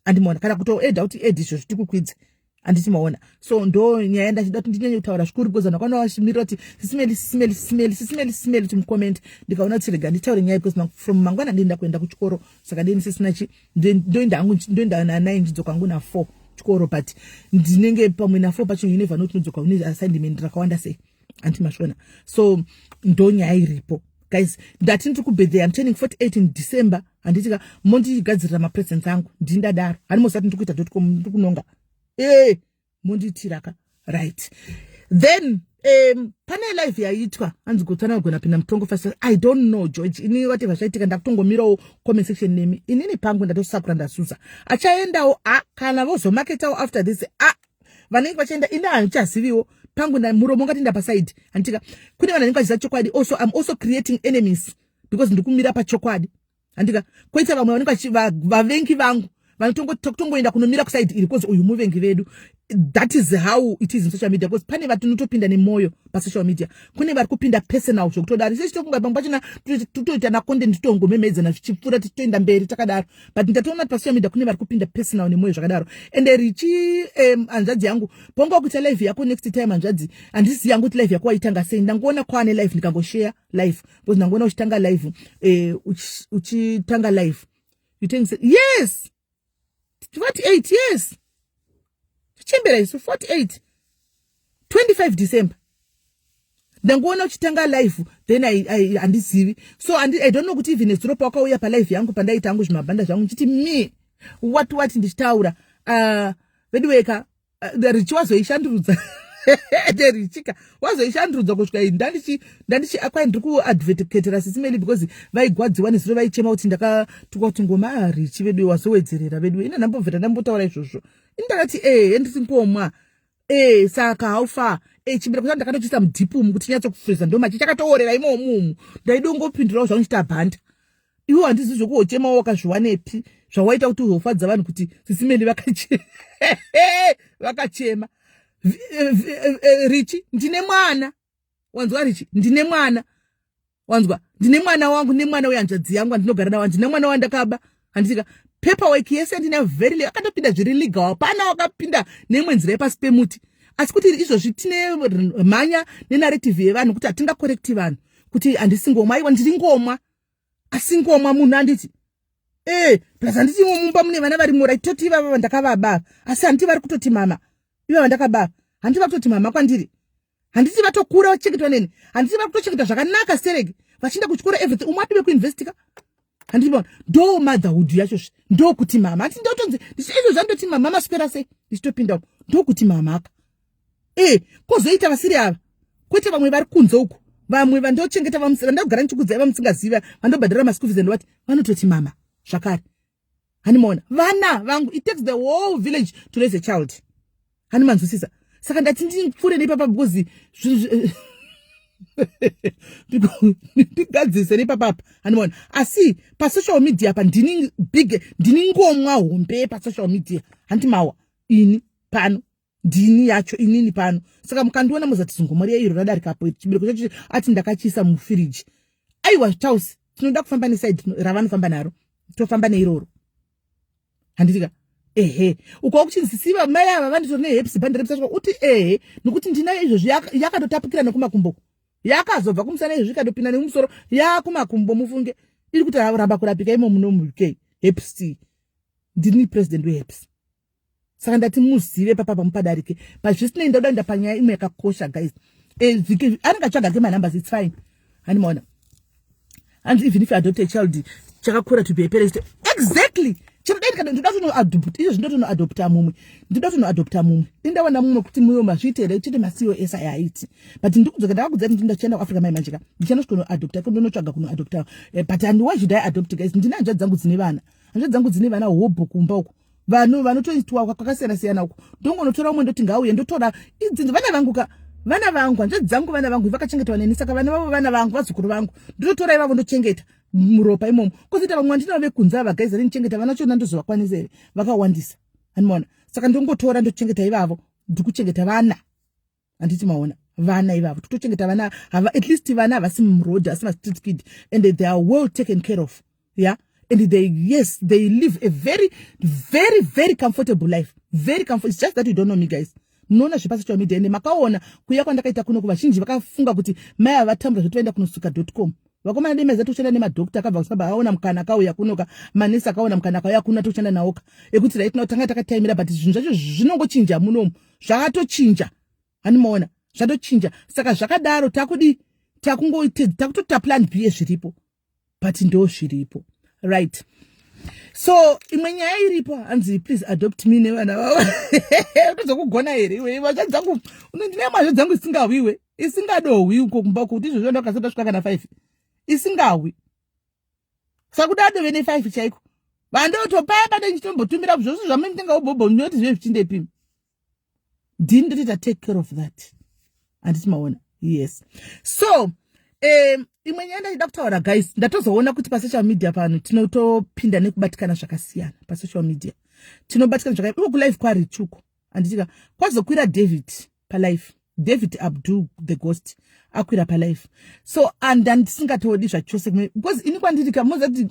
andimona kana kuto kuti izvo zvitikukwidze andisi maona so ndo nyaya ndachida kuti ndinyenye kutaura zvikuru because ndakwana washimirira kuti sisimeli kuti mucomment ndikaona kuti rega nditaure nyaya because from mangwana ndinda kuenda kuchikoro saka ndini sisina ndoenda na9 ndidzoka kwangu na 4 chikoro but ndinenge pamwe na 4 pacho you never know tinodzoka une assignment rakawanda sei antimashona so ndo nyaya iripo guys ndati ndiri kubirthday I'm turning 48 in December anditika mondigadzirira mapresents angu ndindadaro harimosati ndiri kuita ndiri kunonga monditiraka right then pane live yaitwa anzi kutsana kugona pinda mutongo fast I don't know George ini whatever zvaitika ndakutongomirawo comment section nemi inini pangu ndatosakura ndasusa achaendawo kana vozomaketawo after this vanenge vachaenda ina handichaziviwo pangu muromo ngati ndapaside antika kune vanhu vanenge vachiziva chokwadi also I'm also creating enemies because ndikumira pachokwadi andika koita vamwe vanenge vavengi vangu vanotongoenda kunomira kusaidi iri because uyu muvengi vedu that is how it is in social media because pane vatu notopinda nemoyo pasocial media kune vari kupinda personal zvokutodari sechitokunga pamwe pachona totoita nacontent totongomemedzana zvichipfuura tichitoenda mberi takadaro but ndatoona kuti pasocial media kune vari kupinda personal nemoyo zvakadaro and richi hanzvadzi yangu ponga kuita live yako next time hanzvadzi handisi yangu kuti live yako waitanga sei ndangoona kwaane live ndikangoshare live because ndangoona uchitanga live uchitanga live you think yes 48 yes chembera isu 48 25 December ndangoona uchitanga live then I andizivi so I don't know kuti even nezuro pakauya pa live yangu pandaita angu zvimabhanda zvangu nchiti me what ndichitaura vedweka richi wazoishandurudza richika wazoishandurudza kusvika ndandichi akwai ndiri kuadvocatera sisimeli because vaigwadziwa nezuro vaichema kuti ndakatuka kuti ngoma richi vedu wazowedzerera vedu ina ndambobvera ndambotaura izvozvo indakati ndisi ngomwa saka haufa chimbira kuti ndakatochisa mudhipu kuti nyatsokufreza ndo machi chakatoorera imomumu ndaidongopindurawo zvangu chitabhanda iwo handisi zvokuochema wakazviwanepi zvawaita kuti uzofadza vanhu kuti sisimeli vakachema richi ndine mwana wanzwa richi ndine mwana wanzwa ndine mwana wangu nemwana wehanzvadzi yangu andinogara nawo ndine mwana wandakaba handisika paperwork yese ndina very akatopinda zviri legal hapana wakapinda nemwe nzira yepasi pemuti asi kuti izvozvi tine mhanya nenarrative yevanhu kuti hatingakorekti vanhu kuti handisingomwa aiwa ndiri ngomwa asingomwa munhu anditi plus handiti mumba mune vana vari mura toti ivava vandakavabava asi handiti vari kutoti mama ivava vandakabava handiti vari kutoti mama kwandiri handiti vatokura vachichengetwa neni handiti vari kutochengeta zvakanaka serege vachienda kuchikora everything umwe atiwe kuinvestika handiti ndo motherhood yacho ndo kuti mama hati ndotonzi izvo zvandoti mama maswera sei ndichitopinda ndo kuti mama aka kozoita vasiri ava kwete vamwe vari kunze uku vamwe vandochengeta vandagara nichikudzai vamusingaziva vandobhadhara maschool fees and what vanototi mama zvakare handimaona vana vangu it takes the whole village to raise a child handimanzwisisa saka ndati ndipfuure nepapa because ndigadzise nepapapa handimaona asi pasocial media pa ndini ngomwa hombe pasocial media handimawa ini pano ndini yacho inini pano. Saka mukandiona muzati zungomari yairo radarikapo chibereko chacho ati ndakachisa mufiriji. Aiwa tausi tinoda kufamba neside ravanofamba naro. Tofamba neiroro. Handitika ukakuchinzisiva mai ava vanditori neheps band repsa uti nokuti ndina izvozvi yakatotapukira nekumakumbo. Yakazobva kumusana izvi ikadopinda nemumusoro yakumakumbo mufunge. Iri kuti ramba kurapika imo muno muK. Heps ndini president weheps. Saka ndati muzive papa pamupadarike. But zvisinei ndoda panyaya imwe yakakosha guys. Anengatsvaga ke my numbers, it's fine. Handimaona. And even if you adopt a child, chakakura to be a parent. Exactly. Ndinoda kunoadopta mumwe. Indawana mumwe kuti mumwe mazviitire chete masiwo esa yaiti. But ndikudzoka ndakudza kuti ndachienda kuAfrica mai manjika. Ndichana kunoadopta kundonotsvaga kunoadopta. But and why should I adopt guys? Ndina hanzvadzi dzangu dzine vana. Hanzvadzi dzangu dzine vana hobho kumba uko. Vanhu vanotoitwa kwakasiyana siyana uko. Ndongonotora umwe ndoti ngauye ndotora idzi vana vangu hanzvadzi dzangu vana vangu vakachengetwa neni saka vana vavo vana vangu vazukuru vangu ndotora ivavo ndochengeta muropa imomo kozita vamwe ndina vekunza vagaiza ndinochengeta vana chona ndozovakwanisa here vakawandisa handimaona saka ndongotora ndochengeta ivavo ndikuchengeta vana handiti maona vana ivavo totochengeta vana at least vana havasi muroad hasi street kid and they are well taken care of yeah. And they live a very, very, very comfortable life. Very comfortable. It's just that you don't know me, guys. Mnona zvepasi social media ende makaona kuya kwandakaita kuno kuvazhinji vakafunga kuti mai avatambura zvotoenda kunosuka.com. Vakomana nemeza tochenda nemadokta akabva kusaba aona mukana akauya kunoka manesi akaona mukana akauya kuna tochenda nawoka ekuti right now tanga takataimira but zvinhu zvacho zvinongochinja munomu zvakatochinja handimaona zvatochinja saka zvakadaro takutota plan B zviripo but ndo zviripo. Right. So, imwe nyaya iripo anzi please adopt me nevana vavo. Utozokugona here iwe vazha dzangu ndine mazvo dzangu isingawiwe isingadohwi uko kumba kuti izvo zvonda kasota svika kana 5 isingawi. Sakudado vene 5 chaiko. Vandotopaya bade nchitombotumira zvose zvamutenga ubobho ndoti zve zvichindepi. Didn't take care of that. Anditi maona. Yes. So, imwe nyaya ndachida kutaura guys ndatozoona kuti pasocial media pano tinotopinda nekubatikana zvakasiyana pasocial media tinobatikana zvakaipa uko live kwari chuko anditika kwazokwira David Abdul the Ghost akwira palive so and ndisingatodi zvachose because ini kwanditika mozati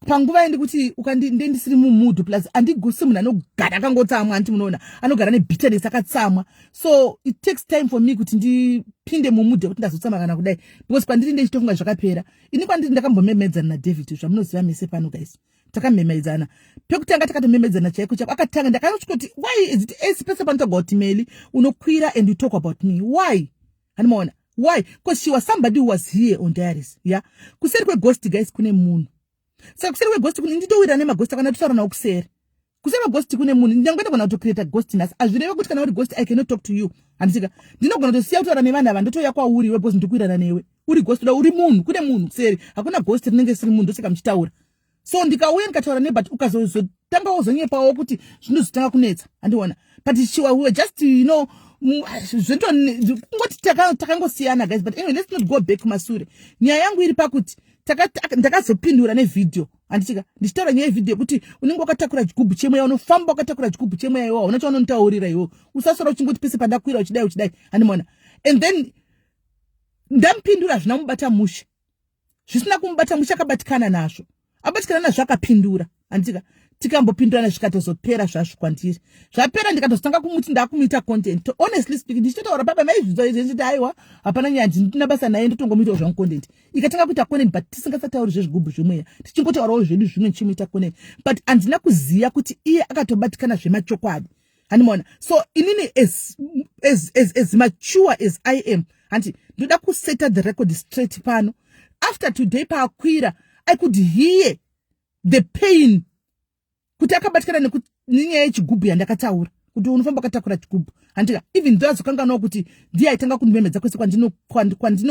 panguva yendi kuti ndisiri mumudu plus andigusi munhu anogara akangotsamwa anti munoona anogara nebitterness akatsamwa so it takes time for me kuti ndipinde mumudu kuti ndazotsama kana kudai because kwandiri ndechitofunga zvakapera ini kwandiri ndakambomemedzana naDavid zvamunoziva mese pano guys takamemedzana pekutanga takatomemedzana chaiko akatanga ndakanoti kuti why is it especially panotaga kuti meli unokwira and you talk about me why handimaona why because she was somebody who was here on diaries yeah kuseri kweGhost guys kune munhu saka kuseri kweGhost kune nditowira nemaghost kana tutaura nawo kuseri kuseri kweGhost kune munhu ndangwenda kana kutocreate ghost nasi azvireva kuti kana uri ghost I cannot talk to you andisika ndinogona kutosiya kutaura nevana ava ndotoya kwauri we because ndikuirana newe uri ghost da uri munhu kune munhu kuseri hakuna ghost rinenge siri munhu ndosaka muchitaura so ndikauya ndikataura ne but ukazotanga wozonyepawo kuti zvinozotanga kunetsa andiona but we were just ngoti takangosiyana guys but anyway let's not go back masure nyaya yangu iri pakuti ndakazopindura nevideo anditika ndichitaura nyaya yevideo kuti unenge wakatakura chigubhu chemweya unofamba wakatakura chigubhu chemweya iwo unacho unontaurira iwo usasora uchingoti pese pandakwira uchidai andimona and then ndampindura zvina mubata mushe zvisina kumubata mushe akabatikana nazvo abatikana nazvo akapindura anditika tikambopindurana zvikatozopera zvazvo kwandiri zvapera ndikatozotanga kumuti ndakumuita content honestly speaking ndichitotaura baba maizvidzwa izvi nditi aiwa hapana nyaya ndina basa naye ndotongomuitawo zvangu content ikatanga kuita content but tisingasatauri zvezvigubhu zvemweya tichingotaurawo zvedu zvimwe ndichimuita content but andina kuziya kuti iye akatobatikana zvemachokwadi handimaona so inini as mature as I am hanti ndoda kuseta the record straight pano after today paakwira I could hear the pain kuti akabatikana nenyaya yechigubhu yandakataura kuti unofamba akatakura chigubhu handika even though azokanganawo kuti ndiye aitanga kundimemedza kwese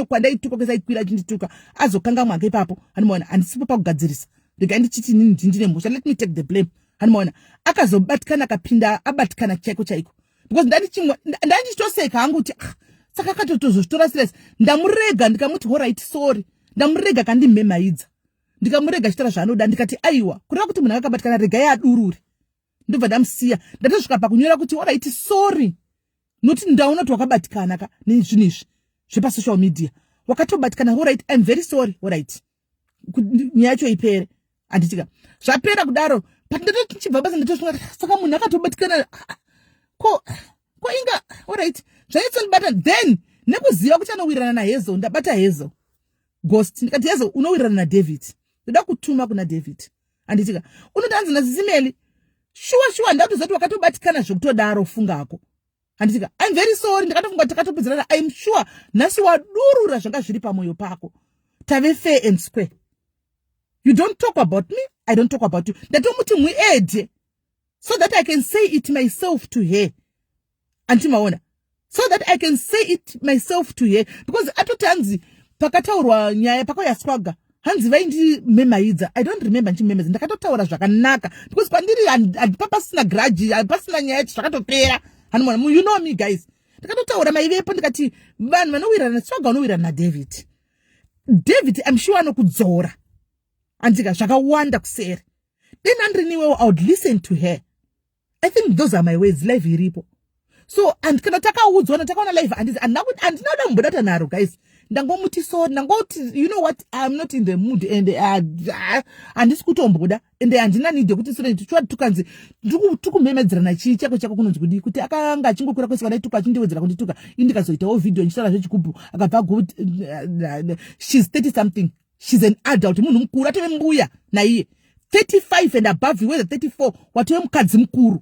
kwandaituka kwese aikwira chindituka azokanga mwake ipapo handimaona handisipo pakugadzirisa rega ndichiti nini ndine mhosva let me take the blame handimaona akazobatikana akapinda abatikana chaiko because ndandichitoseka hangu kuti saka akatotozozvitora serious ndamurega ndikamuti alright sorry ndamurega kandimemaidza ndikamurega chitara zvaanoda ndikati aiwa kureva kuti munhu akabatikana regai adurure ndobva ndamusiya ndatosvika pakunyora kuti alright sorry Noti ndaona kuti wakabatikana ka nezvinhu izvi zvepa social media. Wakatobatikana, all right, I'm very sorry, all right. Nyaya yacho ipere. Anditika. Zvapera kudaro, patindoti chibva basa ndatosunga saka munhu akatobatikana ko inga, all right. Zvaitsonibata then nekuziva kuti anowirana naHazel, ndabata Hazel. Ghost ndikati Hazel unowirana naDavid. Ndoda kutuma kuna David. Anditika. Unotanzi nazisimeli. Shuwa ndakuzati wakatobatikana zvokutodaro fungako. Anditika, I'm very sorry, ndakatofunga takatopedzerana. I'm sure nasi wadurura zvanga zviri pamoyo pako. Tave fair and square. You don't talk about me, I don't talk about you. Ndatomuti muede. So that I can say it myself to her. Antimaona. So that I can say it myself to her. Because atotanzi pakataurwa nyaya pako yaswaga. Hanzi vaindi memaidza. I don't remember nchi memeza. Ndakatotaura zvakanaka. Because pandiri papasina grudge, pasina nyaya zvakatopera. You know me, guys. Ndakatotaura maivepo ndikati vanhu vanowirana swaga vanowirana naDavid. David, I'm sure anokudzora. Andika zvakawanda kuseri. Then andriniwewo I would listen to her. I think those are my ways, life iripo. So and kana takaudzwa takaona live andinoda mbodata naro, guys. Ndangomuti so ndangoti, you know what, I'm not in the mood and andisi kutomboda and andina need kuti sore tichwa tukanzi tukumemedzerana chi chako kunonzi kudi kuti akanga chingokura kwese kana tuka chindiwedzera kundituka indikazoitawo video nchitara zvechikubu akabva good, she's 30 something, she's an adult, munhu mukuru atove mbuya naiye 35 and above, whether 34 watove mukadzi mukuru,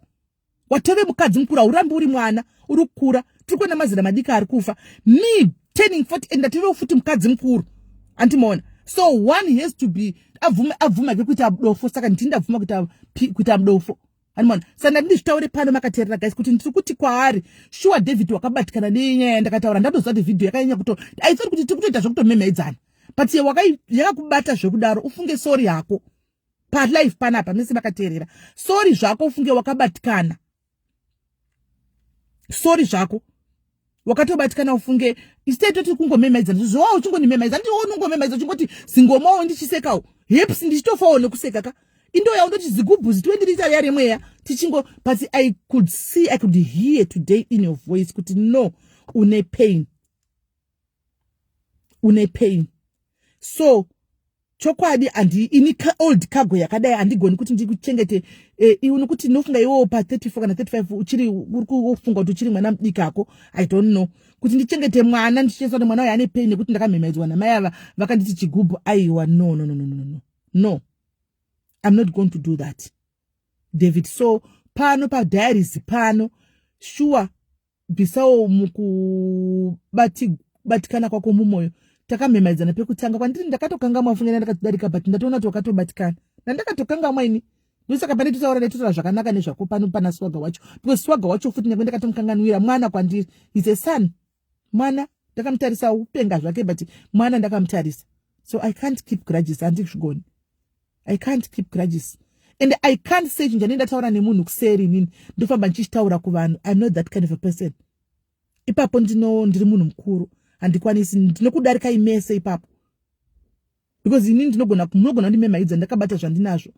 aurambi uri mwana uri kukura. Tiri kuona mazera madika ari kufa, me turning 40 and atove futi mukadzi mukuru. Antimaona. So one has to be avuma ke kuita mudofo, saka ndinda avuma kuita mudofo. Antimaona. Saka ndizvitaure pano makateerera, guys, kuti ndiri kuti kwaari sure David wakabatikana nenyaya ndakataura ndadozati video yakanyanya kuto I thought kuti tiri kutoita zvokutomemedzana, but yakakubata zvekudaro ufunge sorry yako pa life panapa mese makateerera. Sorry zvako ufunge wakabatikana. Sorry zvako wakatobatikana ufunge instead kuti kungomemedzana zvowa uchingonimemedza ndione ungomemedza chingoti zingomawo ndichisekawo hips ndichitofawo nekuseka ka indo yawo ndoti zigubhuzi 20 liter yare mweya tichingo, but I could hear today in your voice kuti no, une pain. So chokwadi ini old cargo yakadai andigoni kuti ndikuchengete iuno kuti nofunga iwo pa 34 kana 35 uchiri kufunga kuti uchiri mwana mdikako, I don't know, kuti mwana ndichesa kuti mwana uyu ane pain nekuti ndakamemedzwa namai ava vakanditi chigubhu. Aiwa, no, I'm not going to do that, David. So pano pa diaries pano sure bisawo batikana kwako mumoyo takamemedzana pekutanga kwandiri ndakatokanga mafungana ndakatidarika, but ndatoona kuti wakatobatikana ndakatokanga mwaini ndosaka pane tutaura netutaura zvakanaka nezvako pano pana swaga wacho, because swaga wacho futi nyangwe ndakatomukanganwira mwana kwandiri, he's a son. Mwana ndakamutarisa upenga zvake, but mwana ndakamutarisa. So I can't keep grudges, andizvigoni. I can't keep grudges, and I can't say chinjani ndataura nemunhu kuseri nini ndofamba ndichitaura kuvanhu. I'm not that kind of a person. Ipapo ndiri munhu mukuru, andikwanisi ndinokudarika imese ipapo, because inini munogona kundimemaidza ndakabata zvandinazvo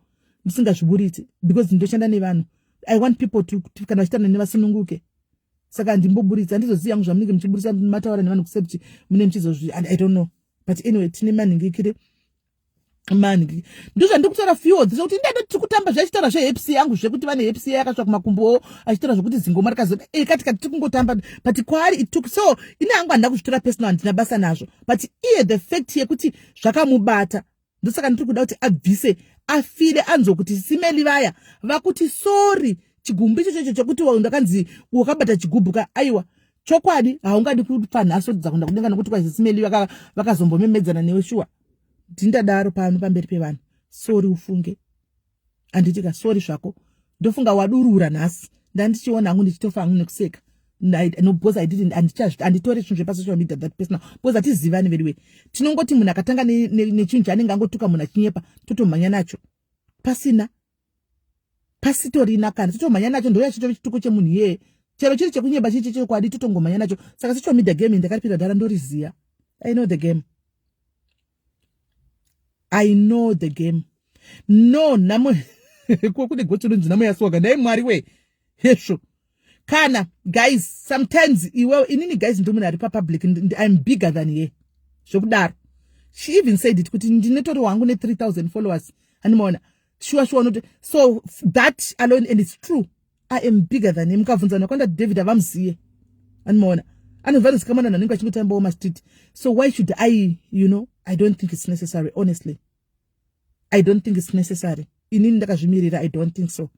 ndisingazviburiti, because ndoshanda nevanhu. I want people to kana vachitana nevasununguke, saka ndimboburitsa ndizoziva yangu zvamunenge muchiburisa mataura nevanhu kusepti mune mchizozvi, and I don't know, but anyway tine manhingikire mani ndizvo ndikutaura fiodzi kuti ndati kutamba zvachitaura zveHPC yangu zvekuti vane HPC yakasva kumakumbo achitaura zvokuti zingoma rakazoda kati tikungotamba, but kwari it took. So ine hangu handina kuzvitora personal, handina basa nazvo, but iye the fact yekuti zvakamubata ndosaka ndiri kuda kuti abvise afire anzwa kuti simeli vaya vakuti sorry chigumbu icho chokuti ndakanzi wakabata chigubhu ka aiwa chokwadi haungadi kufa nhaso dzakunda kudenga nokuti kwazisimeli vakazombomemedzana newe shuwa ndindadaro pano pamberi pevanhu. Sorry ufunge, anditika sorry zvako ndofunga wadurura nhasi ndandichiona hangu ndichitofa hangu nekuseka. No, because I didn't, anditori chinhu zvepasocial media that personal, because atizivani very well. Tinongoti munhu akatanga nechinhu chaanenge angotuka munhu achinyepa totomhanya nacho pasina pasitorina kana totomhanya nacho ndoya chitove chituko chemunhu iyeye, chero chiri chekunyemba chichi chokwadi totongomhanya nacho. Saka social media game ndakaripira dhara ndoriziya. I know the game. I know the game. No, namo kune gotsi runzi namo yaswaga ndai mwari we hesho kana guys sometimes iwewe inini guys ndomuna ari public I'm bigger than ye zvokudaro. She even said it kuti ndinetori wangu ne 3000 followers animona sure not. So that alone, and it's true, I am bigger than him. Mukavunza nakwanda David avamziye animona anovanzi kamana naninga chimutamba woma street. So why should I, I don't think it's necessary. Honestly, I don't think it's necessary. Inini ndakazvimirira, I don't think so.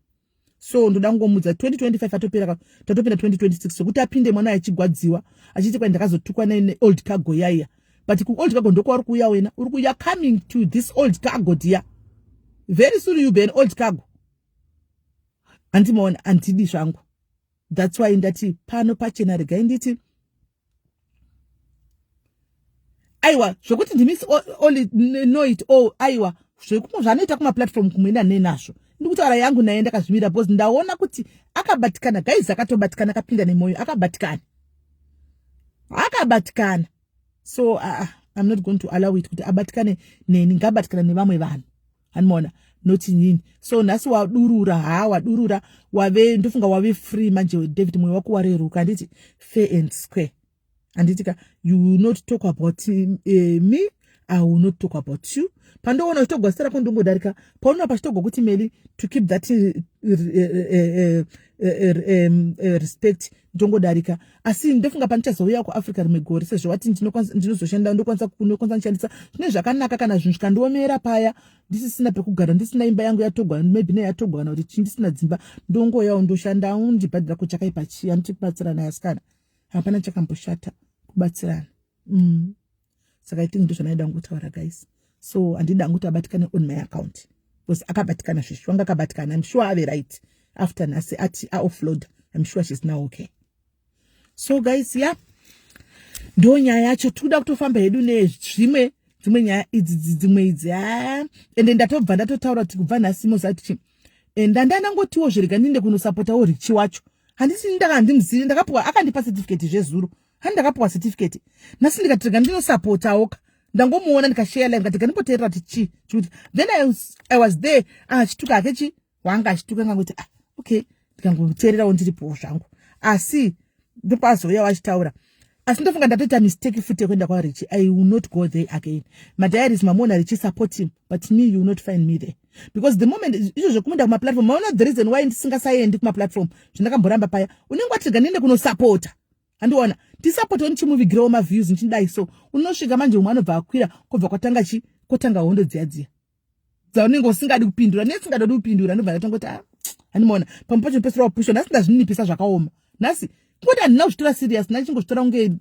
So ndoda ngomudza 2025 atopera 2026 sokuti apinde mwana achigwadziwa achiti kwa ndakazotukwa na old cargo yaya. But ku old cargo ndoko ari kuya wena uri kuya coming to this old cargo dear. Very soon you be an old cargo. Antimona antidi zvangu. That's why ndati pano pachena rega nditi aiwa zvokuti ndimisi only know it all aiwa zvanoita kuma platform kumwena nenazvo ndikutaura yangu naenda kazvimira because ndaona kuti akabatikana guys akatobatikana kapinda nemoyo akabatikana. So I'm not going to allow it kuti abatikane neni ngabatikana nevamwe vanhu animona noti nini. So nasi wadurura wave ndofunga wave free manje David moyo wako wareruka nditi fair and square. Anditika you will not talk about me, I will not talk about you. Pando wona chitogwa sitara kondongo darika paona pachitogwa kuti meli to keep that respect ndongo darika asi ndofunga panichazouya ku Africa rimegori sezvo wati ndinozoshanda ndokwanza nchandisa zvine zvakanaka kana zvinhu zvikandiomera paya ndisisina pekugara ndisina imba yangu yatogwa maybe ne yatogwa kana kuti ndisina dzimba ndongo yawo ndoshanda undibhadhira kuchakaipa chi antibatsirana yasikana hapana chakamboshata kubatsirana. Saka I think ndo zvanaida ngutaura guys. So andida nguti abatikane on my account because akabatikana zvishwanga akabatikana. I'm sure ave right after nasi ati offload. I'm sure she's now okay. So guys, yeah, ndo nyaya yacho tuda kutofamba hedu nezvimwe nyaya idzi and ndatobva ndatotaura kuti kubva nhasi mozati ndandangotiwo zvirega ndinde kunosapotawo Richi wacho handisi ndakandimuziri ndakapuwa akandipa certificate zvezuro handakapuwa certificate nasi ndikatirega ndinosapotawo ndangomuona ndikashare live ngatika ndimboteerera tichi kuti then I was there achituka akechi wanga achituka ngangoti okay ndikangoteererawo ndiripo zvangu asi ndopazoya wachitaura asi ndofunga ndatoita mistake futi kwenda kwa Richi. I will not go there again. My diaries mamona Richi support him but me you will not find me there because the moment izvo zvekumunda kuma platform maona the reason why ndisingasaendi kuma platform zvindakamboramba paya unenge watirga nende kuno support andiona tisupport oni chimovie grow ma views nchidai so unosvika manje umwe anobva akwira kubva kwatanga kotanga hondo dziyadziya dzaunenge usingadi kupindura nesingadi kupindura ndobva ndatongoti animona pamupacho pesera wapusha nasi ndazvinipisa zvakaoma nasi kuti handina kuzvitora serious ndachingozvitora kunge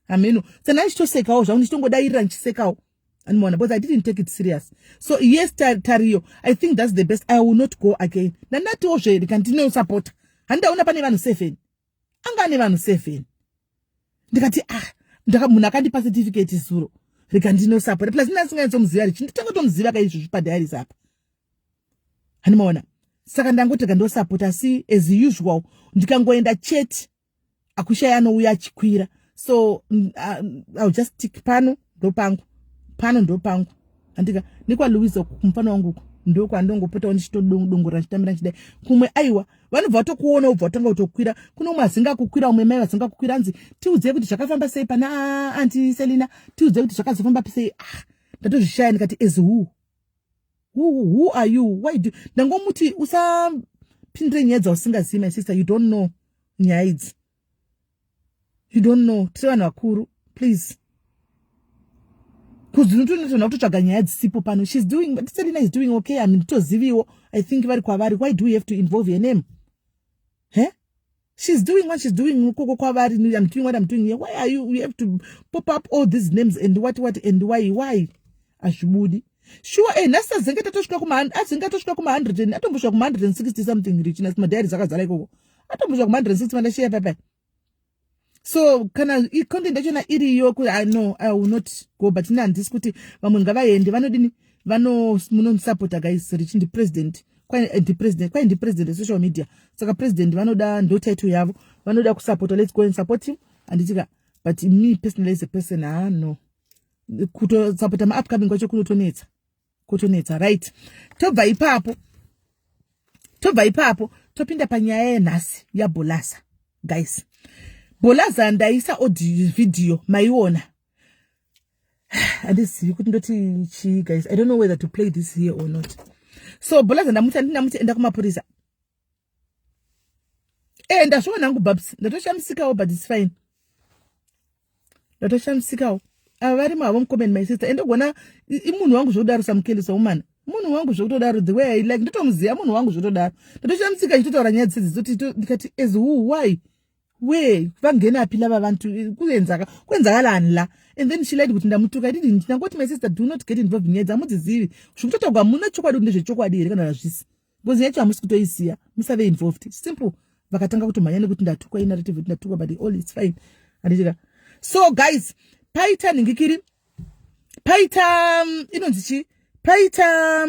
ameno sana ndichitosekawo zvangu ndichitongodairira ndichisekawo animona because I didn't take it serious. So yes Tariyo, I think that's the best. I will not go again. Nandatiwo zveri kandino support handaona pane vanhu 7 angane vanhu 7 ndikati munhu akandipa certificate zuro rikandino support plus ndasingazomuziva Richi nditongotomuziva kaizvozvo padiaries apa animona. Saka ndangoti kando support asi as usual ndikangoenda chat akushaya anouya achikwira. So I'll just stick pano ndo pangu andika nikwa Louise kumfano wangu ndo kwa ndongopota ndichitodongora ndichitambira ndidai kumwe aiwa vanobva vatokuona ubva watanga utokwira kuno umwe azinga kukwira umwe mai vazinga kukwira anzi tiudze kuti zvakafamba sei pana anti Selina tiudze kuti zvakazofamba sei ndatozvishaya ndikati as who are you, why do ndangomuti usapindire nyaya dzausingazivi my sister, you don't know nyaya idzi, you don't know. Tiri vanhu vakuru please kuzinotona kutotsvaga nyaya dzisipo pano. She's doing, but Selina is doing okay. I mean toziviwo I think vari kwavari. Why do we have to involve your name? She's doing what she's doing koko kwavari. I'm doing what I'm doing here. Why are you have to pop up all these names and what and why ashibudi sure nasa zengeta tosvika kuma azinga tosvika kuma 100 atombosvika kuma 160 something Richi nasi madhari zakazara ikoko atombosvika kuma 160 mandashare papa. So kana content yachona iriyo kuti I will not go, but handisi kuti vamwe ngavaende vanodini munosupport guys. Richi ndi president ndi president social media, saka president vanoda ndo title yavo vanoda kusupport. Let's go and support him anditika, but me personally as a person no kuto support ma upcoming kwacho kutonetsa right. Tobva ipapo topinda panyaya yenhasi yaBolasa guys. Bolaza ndaisa audio video maiona. And this you couldn't do chi guys. I don't know whether to play this here or not. So Bolaza ndamuti enda kumapurisa. Ndashowa nangu babs. Ndatoshamsikawo but it's fine. Ndatoshamsikawo. Avari mavo comment my sister. Ndogona imunhu wangu zvodaro samukhelisa umana. Munhu wangu zvotodaro the way I like nditomuziya munhu wangu zvotodaro. Ndatoshamsika chitotaura nyaya dzidzi ndikati as who why we vangena phi lava vantu kwenzakala la and then she lied kuti ndamutuka didn't ndangoti my sister do not get involved in nyaya dzamudzizivi zvokutotogwa muna chokwadi kuti ndezvechokwadi here kana zvisi because yacho hamusi kutoisiya musave involved simple vakatanga kutomhanyana kuti ndatukwa inarrative kuti ndatukwa but all is fine anditika so guys paita ningikiri paita inonzichi paita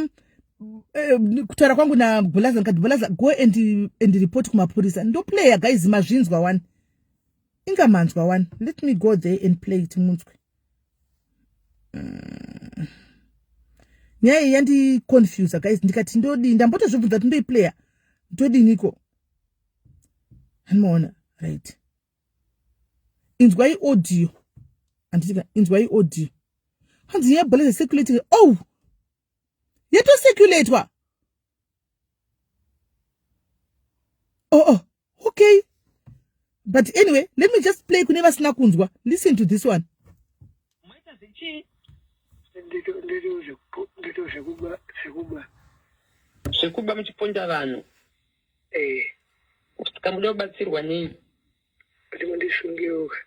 kutaura kwangu na Bolaza ngati Bolaza go and report kumapurisa ndo player guys mazvinzwa one ingamanzwa one let me go there and play it munzwe nyaya yandi confuse guys ndikati ndodi ndambotozvibvunza kuti ndoi player ndodi niko hanmaona right inzwa audio anditika inzwa audio hanzi ya Bolaza circulating oh yeto circulatewa oh okay but anyway let me just play kuneva sina kunzwa listen to this one maita zichi ndito zvekuba muchiponda vanhu kusvika muda kubatsirwa nei kuti mundisungiroka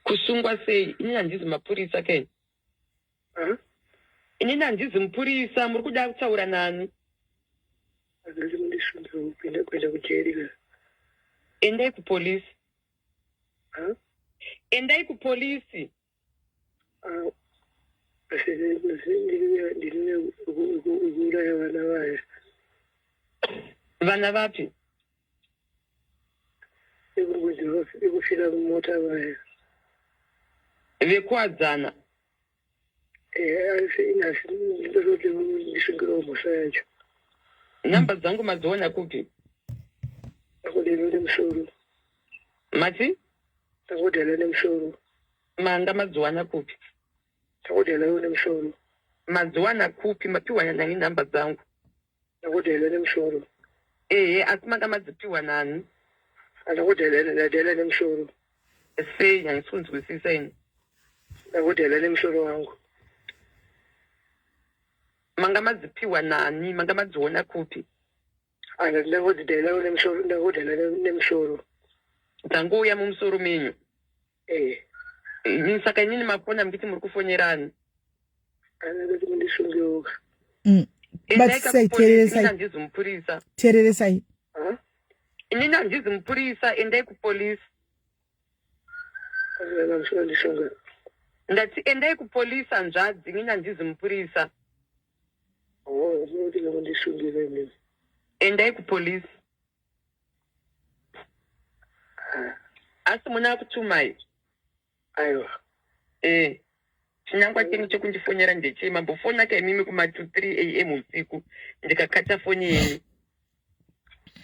kusungwa sei inini handizi mapurisa keni inini handizi mupurisa muri kuda kutaura nani azoti mundisungira kwenda kujairika endai kupolisi endai kupolisi ndine kuuraya vana vaya vana vapi ekufira mumota vaya vekuwadzana asi ndinototi ndisungirawo mhosva yacho namba dzangu madziona kupi takodela nemusoro mati takodela nemusoro manga madziwana kupi takodelawo nemusoro madziwana kupi mapiwa nani namba dzangu takodela nemusoro asi manga madzipiwa nani ndakodela nemusoro sei handikunzwisisa ini ndakodela nemusoro wangu manga madzipiwa nani manga madziona kupi ndakodela nemusoro dzangouya mumusoro menyu saka inini mafona mukiti muri kufonyerani anati mundisungiroka handizi mupurisa tereresai inini handizi mupurisa endai kupolisi ndisunga ndati endai kupolisi hanzvadzi inini handizi mupurisa ndinoti ndisungire mimi endai kupolisi asi muna kutumai aiwa chinangwa chenyu chekundifonyera ndechei mambofona kaimimi kuma2-3 am usiku ndikakata foni yenyu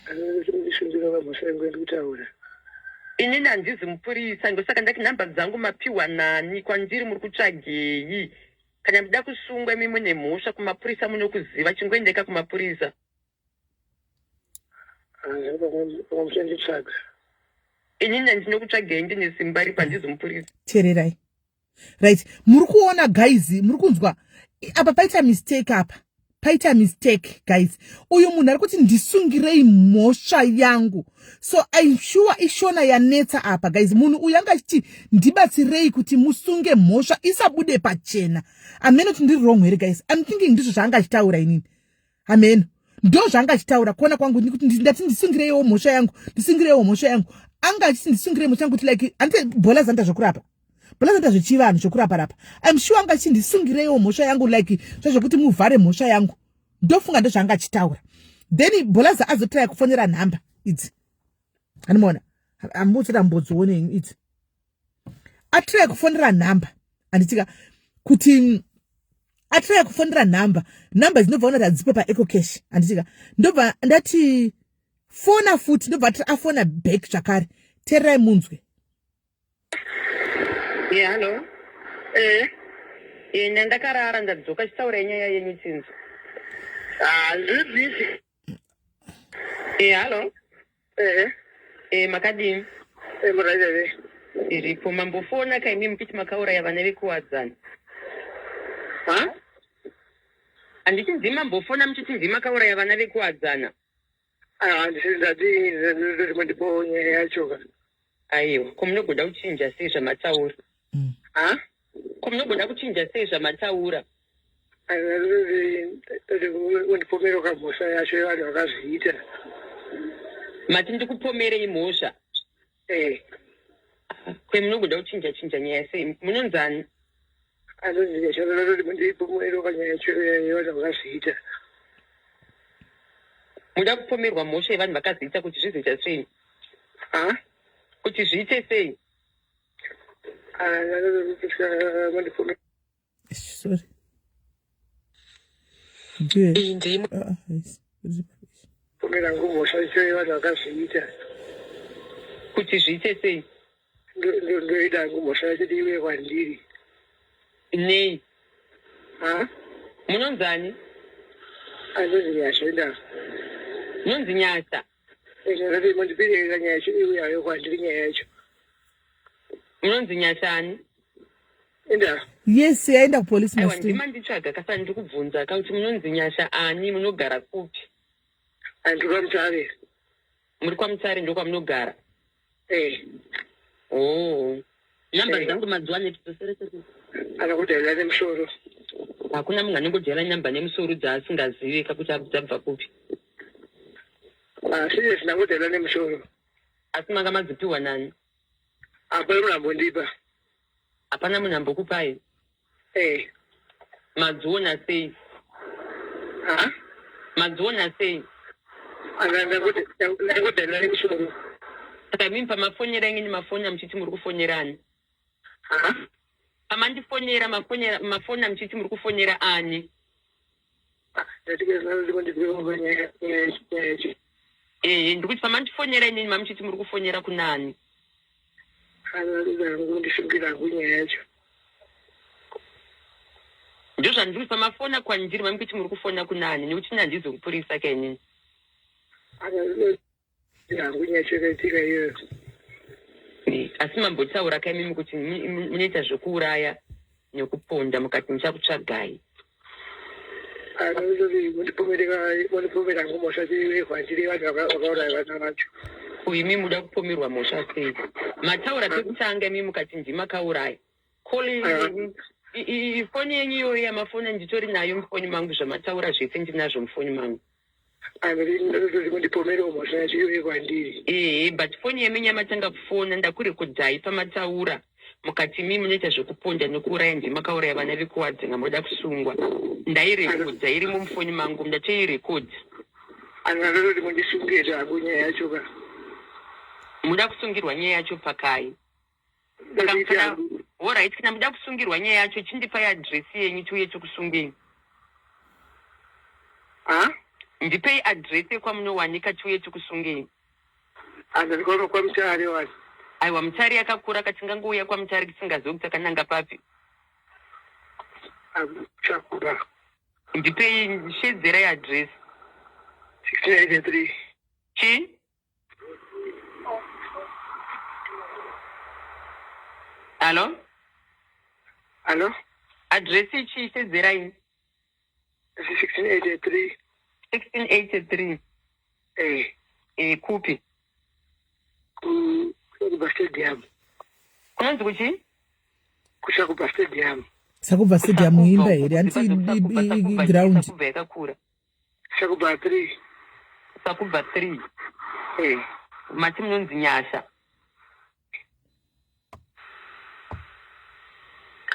anati mundisungira pamhosva yangu ndikutaura inini handizi mupurisa ndosaka ndati nhamba dzangu mapiwa nani kwandiri muri kutsvagei kana muda kusungwa mimi nemhosva kumapurisa munokuziva chingoendeka kumapurisa pamushanditsvaga inini handinokutsvagei ndine simba ripa handizi mupurisa tererai right muri kuona guys muri kunzwa apa paita mistake apa paita mistake guys uyu munhu ari kuti ndisungirei mhosva yangu so I'm sure ishona yanetsa apa guys munhu uyu anga achiti ndibatsirei kuti musunge mhosva isabude pachena amen kuti ndiri wrong here guys I'm thinking ndizvo zvaanga achitaura inini amen ndo zvaanga achitaura kuona kwangu ndikuti ndati ndisungireiwo mhosva yangu ndisungireiwo mhosva yangu anga achiti ndisungirei mhosva yangu kuti like ante Bolaza ndazvokurapa Bolaza ndazvochivanhu zvokurapa rapa I'm sure anga achiti ndisungireiwo mhosva yangu like zvazvokuti muvhare mhosva yangu ndofunga ndozvaanga achitaura then Bolaza azotaya kufonera nhamba idzi animona ambotsira mbodzione idzi ataya kufonera nhamba anditika kuti ataya kufonera nhamba dzinobva ona kuti hadzipo paEcocash anditika ndobva ndati fona futi ndobva afona back zvakare. Teererai munzwe. Hello. Ndakarara ndadzoka chitaura nyaya yenyu chinzi. Ndiri. Hello. Makadini. Muraidere. Iripo mambofona kaimi mukiti makauraya vana vekuwadzana. Handiti ndima mbofona muchiti ndima makauraya vana vekuwadzana. Ndiri ndipo nyaya yacho. Aiwa, komunogoda kuchinja sei zvamataura? Komunogoda kuchinja sei zvamataura? Ndipomero kamhosva yacho yevanhu vakazviita. Mati ndikupomerei mhosva? Kwemunogoda kuchinja nyaya sei? Munonzani? Ndipomero kanyaya yacho yevanhu vakazviita. Muda kupomerwa mhosva yevanhu vakazviita kuti zvizoita sei? Kuti zviite sei? Sorry. Pomera ngumhosva yacho yevanhu vakazviita. Kuti zviite sei? Ndoida ngumhosva yacho iwe kwandiri. Nei? Munonzani? Anonzi Nyasha. Munonzi Nyasha? Ndipire nyaya yacho iwe yayo kwandiri nyaya yacho. Munonzi Nyashani? Yes, yaenda kupolice Aiwa, mastini. ndima nditsvaga kasani ndikubvunza kuti munonzi Nyasha ani, munogara kupi? Andiri kwaMutare. Muri kwaMutare ndo kwamunogara? Namba dzangu mazuva netidzoseresere. Ana kudhaira nemusoro. Hakuna munhu anongodyara nyamba nemusoro dzaasingazivi kakuti dzabva kupi. Serious nangodhaira nemusoro. Asi manga madzipiwa nani? Hapana munhu ambondipa. Hapana munhu ambokupai? Madziona sei? Madziona sei? Nangodhaira nemusoro. Saka mimi pamafonyera ingini mafona muchiti muri kufonyerani? Pamandifonera mafona muchiti muri kufonyera ani? Ndikuti pamandifonera inini mamuchiti muri kufonyera kunani? Ndishungirira nyaya yacho. Ndo zvandiri pamafona kwanjiri mamuchiti muri kufonyera kunani? Nekuti nandizo kupurisa kainini. Asi mambotaura kaimimi kuti munoita zvokuuraya nekuponda mukati muchakutsvagai. Ndipomera ngumhosva iwe kwandiri vanhu vakauraya vana vacho. Imi muda kupomerwa mhosva sei? Mataura pekutanga imi mukati ndima kauraya. Foni yenyu iyoyo yamafona nditori nayo mufoni mangu zvamataura zvese ndinazvo mufoni mangu. Ndipomera mhosva yacho iwe kwandiri. But foni yemi yamatanga kufona ndakurekodhai pamataura mukati imi munoita zvokuponda nekuuraya ndima kauraya vana vekuwadzinga munoda kusungwa. Ndairekodha irimo mufoni mangu ndatoirekodha. Anandoti mundisungirira hangu nyaya yacho ka. Muda kusungirwa nyaya yacho pakai? Alright, kana muda kusungirwa nyaya yacho chindipai adresi yenyu tiuye tikusungeni. Ndipei adresi kwamunowanika tiuye tikusungeni. Ndikona kwaMutare wani. Aiwa, Mutare yakakura katingangouya kwaMutare tisingazivi kuti takananga papi. Chakura. Ndipei shedzerai adresi. 1683. Chi? Hello? Hello? Adresi chi shedzerai? 1683. 1683. Kupi? Kuchakubva stadium. Kunonzi kuchi? Kuchakubva stadium. Sakubva stadium muimba here handiti ground. Sakubva yakakura. Kuchakubva 3. Sakubva 3. Mati munonzi Nyasha.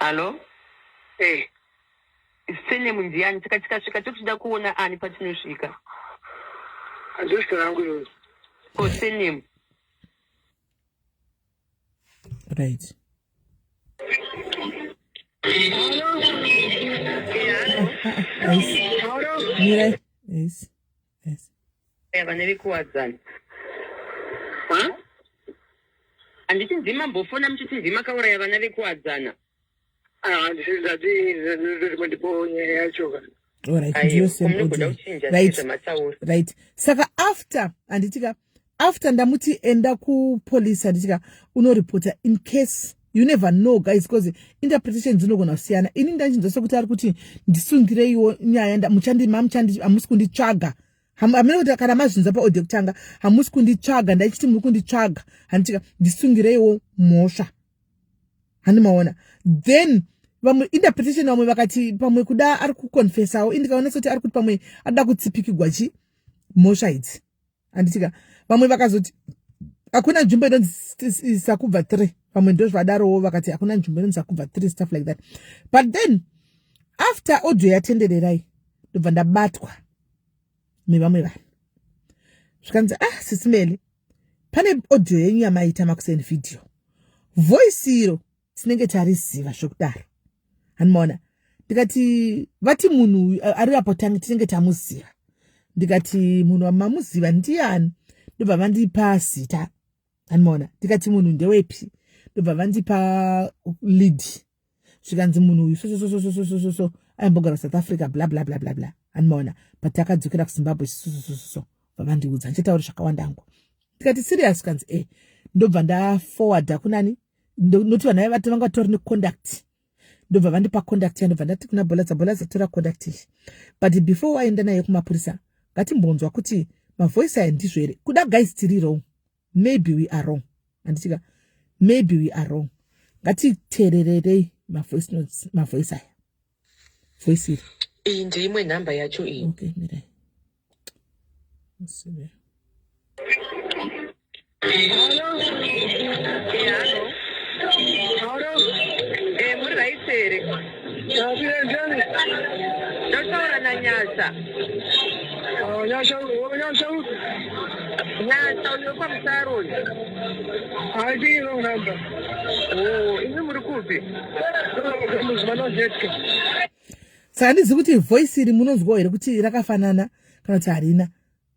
Hello? Senemu ndiani? Tikasvika tokuchida kuona ani patinosvika. Andosita rangu iyoyo. Senemu. Right. Yes. Mira. Yes. vana vekuwadzana handiti ndima mbofona muchiti ndima kauraya vana vekuwadzana handisingati ndipo nyaya yachoka. Right. Saka after anditika after ndamuti enda ku police anditika unoripota in case you never know guys because interpretation dzinogona kusiyana. Ini ndachinzwa kuti ari kuti ndisungireiwo nyaya muchandi amusi kunditsvaga. Hamene kuti kana mazvinza pa audio kutanga hamusi kunditsvaga ndachiti muri kunditsvaga anditika ndisungireiwo mhosva. Handimaona. Then vamwe interpretation vamwe vakati pamwe kuda ari kuconfessawo indikaona kuti ari kuti pamwe ada kutsipikigwa mhosva idzi anditika vamwe vakazoti hakuna nzvimbo inonzi Sakubva 3 vamwe ndozvadarowo vakati hakuna nzvimbo inonzi Sakubva 3 stuff like that. But then after audio yatendererai ndobva ndabatwa nevamwe vanhu zvikanzi sisimele pane audio yenyu yamaita makusend video voice iro tinenge tariziva zvokudaro. Handimaona ndikati vati munhu ari apo tangi tinenge tamuziva ndikati munhu wamamuziva ndiani ndobva vandipa zita. Handimaona ndikati munhu ndewepi ndobva vandipa lead zvikanzi munhu uyu so aimbogara South Africa bla bla bla bla bla. Handimaona but akadzokera kuZimbabwe so vandiudza ndichitaura zvakawandangu ndikati serious kanzi ndobva ndaforwarda kunani noti vanhu vati vanga tori neconduct ndobva vandipa conduct ndobva ndati kuna Bolaza tora conduct iyi. But before waenda naye kumapurisa ngatimbonzwa kuti mavoice aya ndizvo here kuda guys tiri wrong maybe we are wrong anditika maybe we are wrong ngatiterererei mavoice notes mavoice aya voice iri iyi ndeimwe nhamba yacho iyi. Okay mirai nsibe muri right here ndotaura naNyasa Nyasa uyo kwaMutaro uyu haiti wrong number. imi muri kupi? saka handizivi kuti voice iri munonzwawo here kuti rakafanana kana kuti harina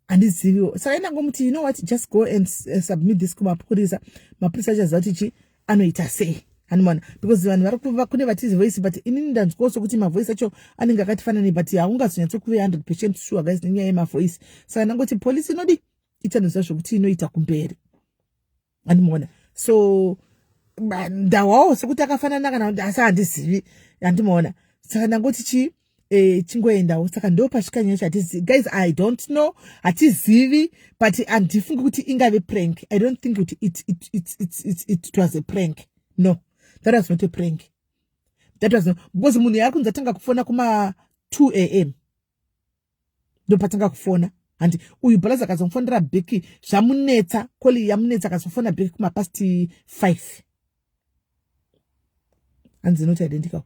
handiziviwo. Saka inangomuti you know what just go and submit this kumapurisa mapurisa achaziva kuti anoita sei. Handimaona because vanhu vari kune vatizi voice but inini ndanzwawo sokuti mavoice acho anenge akatifanani but haungazonyatsokuve 100% sure guys nenyaya yemavoice. Saka ndangoti polisi inodi itanozva zvokuti inoita kumberi. Handimaona so ndawawo sokuti akafanana kana kuti asi handizivi. Handimaona saka ndangoti chingoendawo saka ndo pasvika nyaya chatizivi guys I don't know hatizivi but handifungi kuti ingave prank. I don't think kuti it was a prank. No, that was not a prank. That was not because munhu yakunza tanga kufona kuma 2 AM ndo patanga kufona and uyu Bolaza akazomufondera beki zvamunetsa koli yamunetsa akazofona beki kuma past 5 hanzi not identical.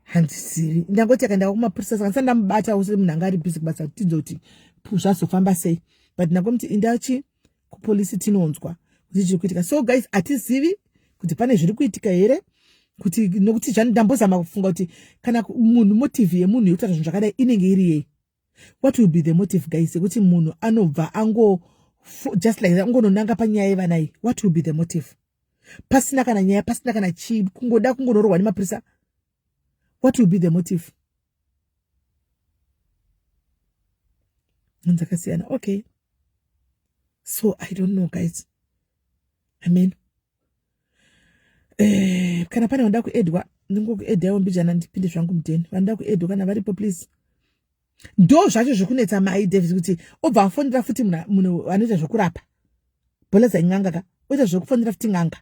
Handizivi ndangoti akaenda kumapurisa saka ndamubata usiri munhu anga ari busy kubasa tidzoti zvazofamba sei but ndangomuti indachi kupolisi tinonzwa kuti chiri kuitika. So guys hatizivi kuti pane zviri kuitika here kuti nokuti ndambozama kufunga kuti kana munhu motive yemunhu yekutaura zvinhu zvakadai inenge iri yei. What will be the motive guys yekuti munhu anobva just like that angononanga panyaya yevana iyi. What will be the motive? Pasina kana nyaya pasina kana chi kungoda kungonorwa nemapurisa. What will be the motive? Ndakasiyana. Okay, so I don't know guys. I mean kana pane vanoda kuedwa ndingokuedhawo mbijana ndipinde zvangu mudheni vanoda kuedwa kana varipo please. Ndo zvacho zvokunetsa mai Davis kuti obva afonera futi munhu anoita zvokurapa Bolaza ing'anga ka oita zvokufonera futi ng'anga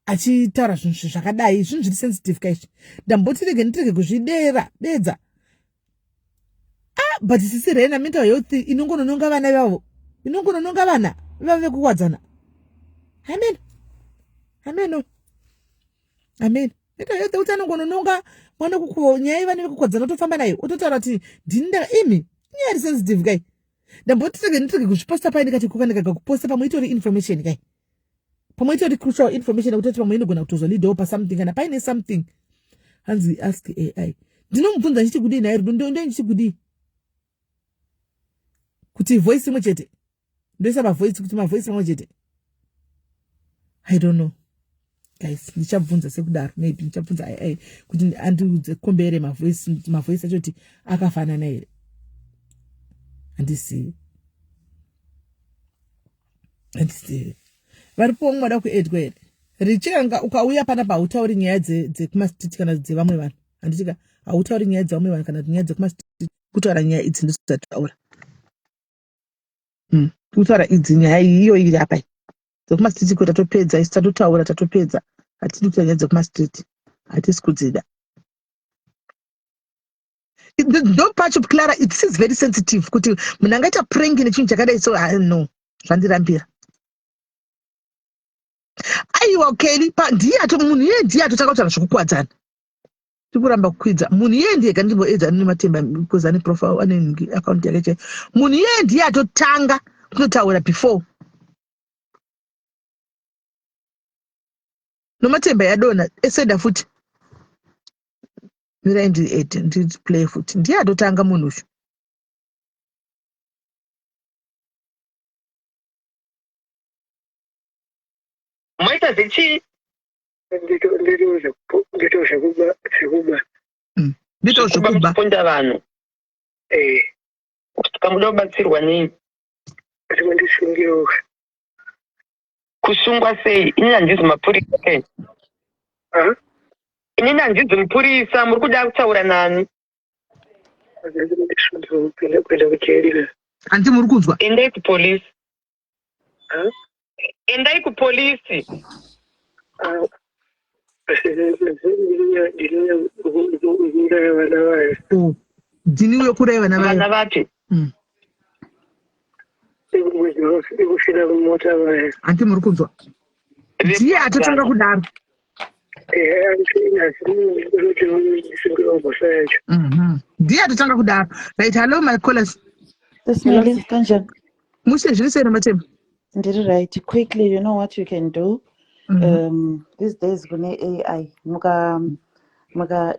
achitaura zvinhu zvakadai zvinhu zviri sensitive kaizvi ndamboti ndirege kuzvidera bedza but sisirena mental health inongonononga vana vavo inongonononga vana vavo vekuwadzana. Amen. Mental health kuti anongonononga mwana nyaya yevana vekukwadzana otofamba nayo ototaura kuti ndinda imi inyari sensitive kai ndamboti ndirege kuzviposta paine kati kukanikaga kuposta pamwe itori information kai pamwe itori crucial information kuti pamwe inogona kutozolidawo pasomething kana paine something hanzi ask AI ndinomubvunza ndichiti kudii naye rudo ndo ndichiti kudii kuti voice imwe chete ndoisa mavoice kuti mavoice mamwe chete. I don't know. Guys, ndichabvunza sekudaro, maybe ndichabvunza kuti andiudze kombere mavoice acho kuti akafanana here. Handisi. Varipo mwada kuedwa here. Richanga ukauya pana pautauri nyaya dzekumasititi kana dzevamwe vanhu. Handitika hautauri nyaya dzevamwe vanhu kana nyaya dzekumasititi kutaura nyaya idzi ndizotataura. Kutaura idzi nyaya iyo iri apa. Dzekumasititi kuti tatopedza isi tatotaura tatopedza. Hatidi kutaura nyaya dzekumasititi. Hatisi kudzida. Ndo pacho Clara, it is very sensitive kuti munhu angaita prank nechinhu chakadai so no zvandirambira. Aiwa Kelly munhu iye ndiye atotanga kutaura zvokukwadzana. Tikuramba kukwidza munhu iye ndiye gandimboedza nematemba because ane profile ane account yake. Munhu iye ndiye atotanga kunotaura before. Nomatemba yadona esenda futi. Mira ndi play futi. Ndiye atotanga munhu uyu. Mwaita zichi? Ndito zvekuba. Ndito zvokuba. Kufunda vanhu. Kamuda kubatsirwa nei? Kuti ndisungiwa. Kusungwa sei? Ini handizi mapurisa ke. Ini handizi mupurisa, muri kuda kutaura nani? Kwenda kucherera. Anti muri kunzwa? Endai kupolisi. Endai kupolisi. Dini uyokuraya vana vayo. Vana vati. Anti muri kunzwa? Ndiye atotanga kudaro. Ndiye atotanga kudaro. Right, hello my callers. Smiley, Kanjan. Mushe zviri Matemba. Ndiri right. Quickly, you know what you can do? These days kune AI. Muka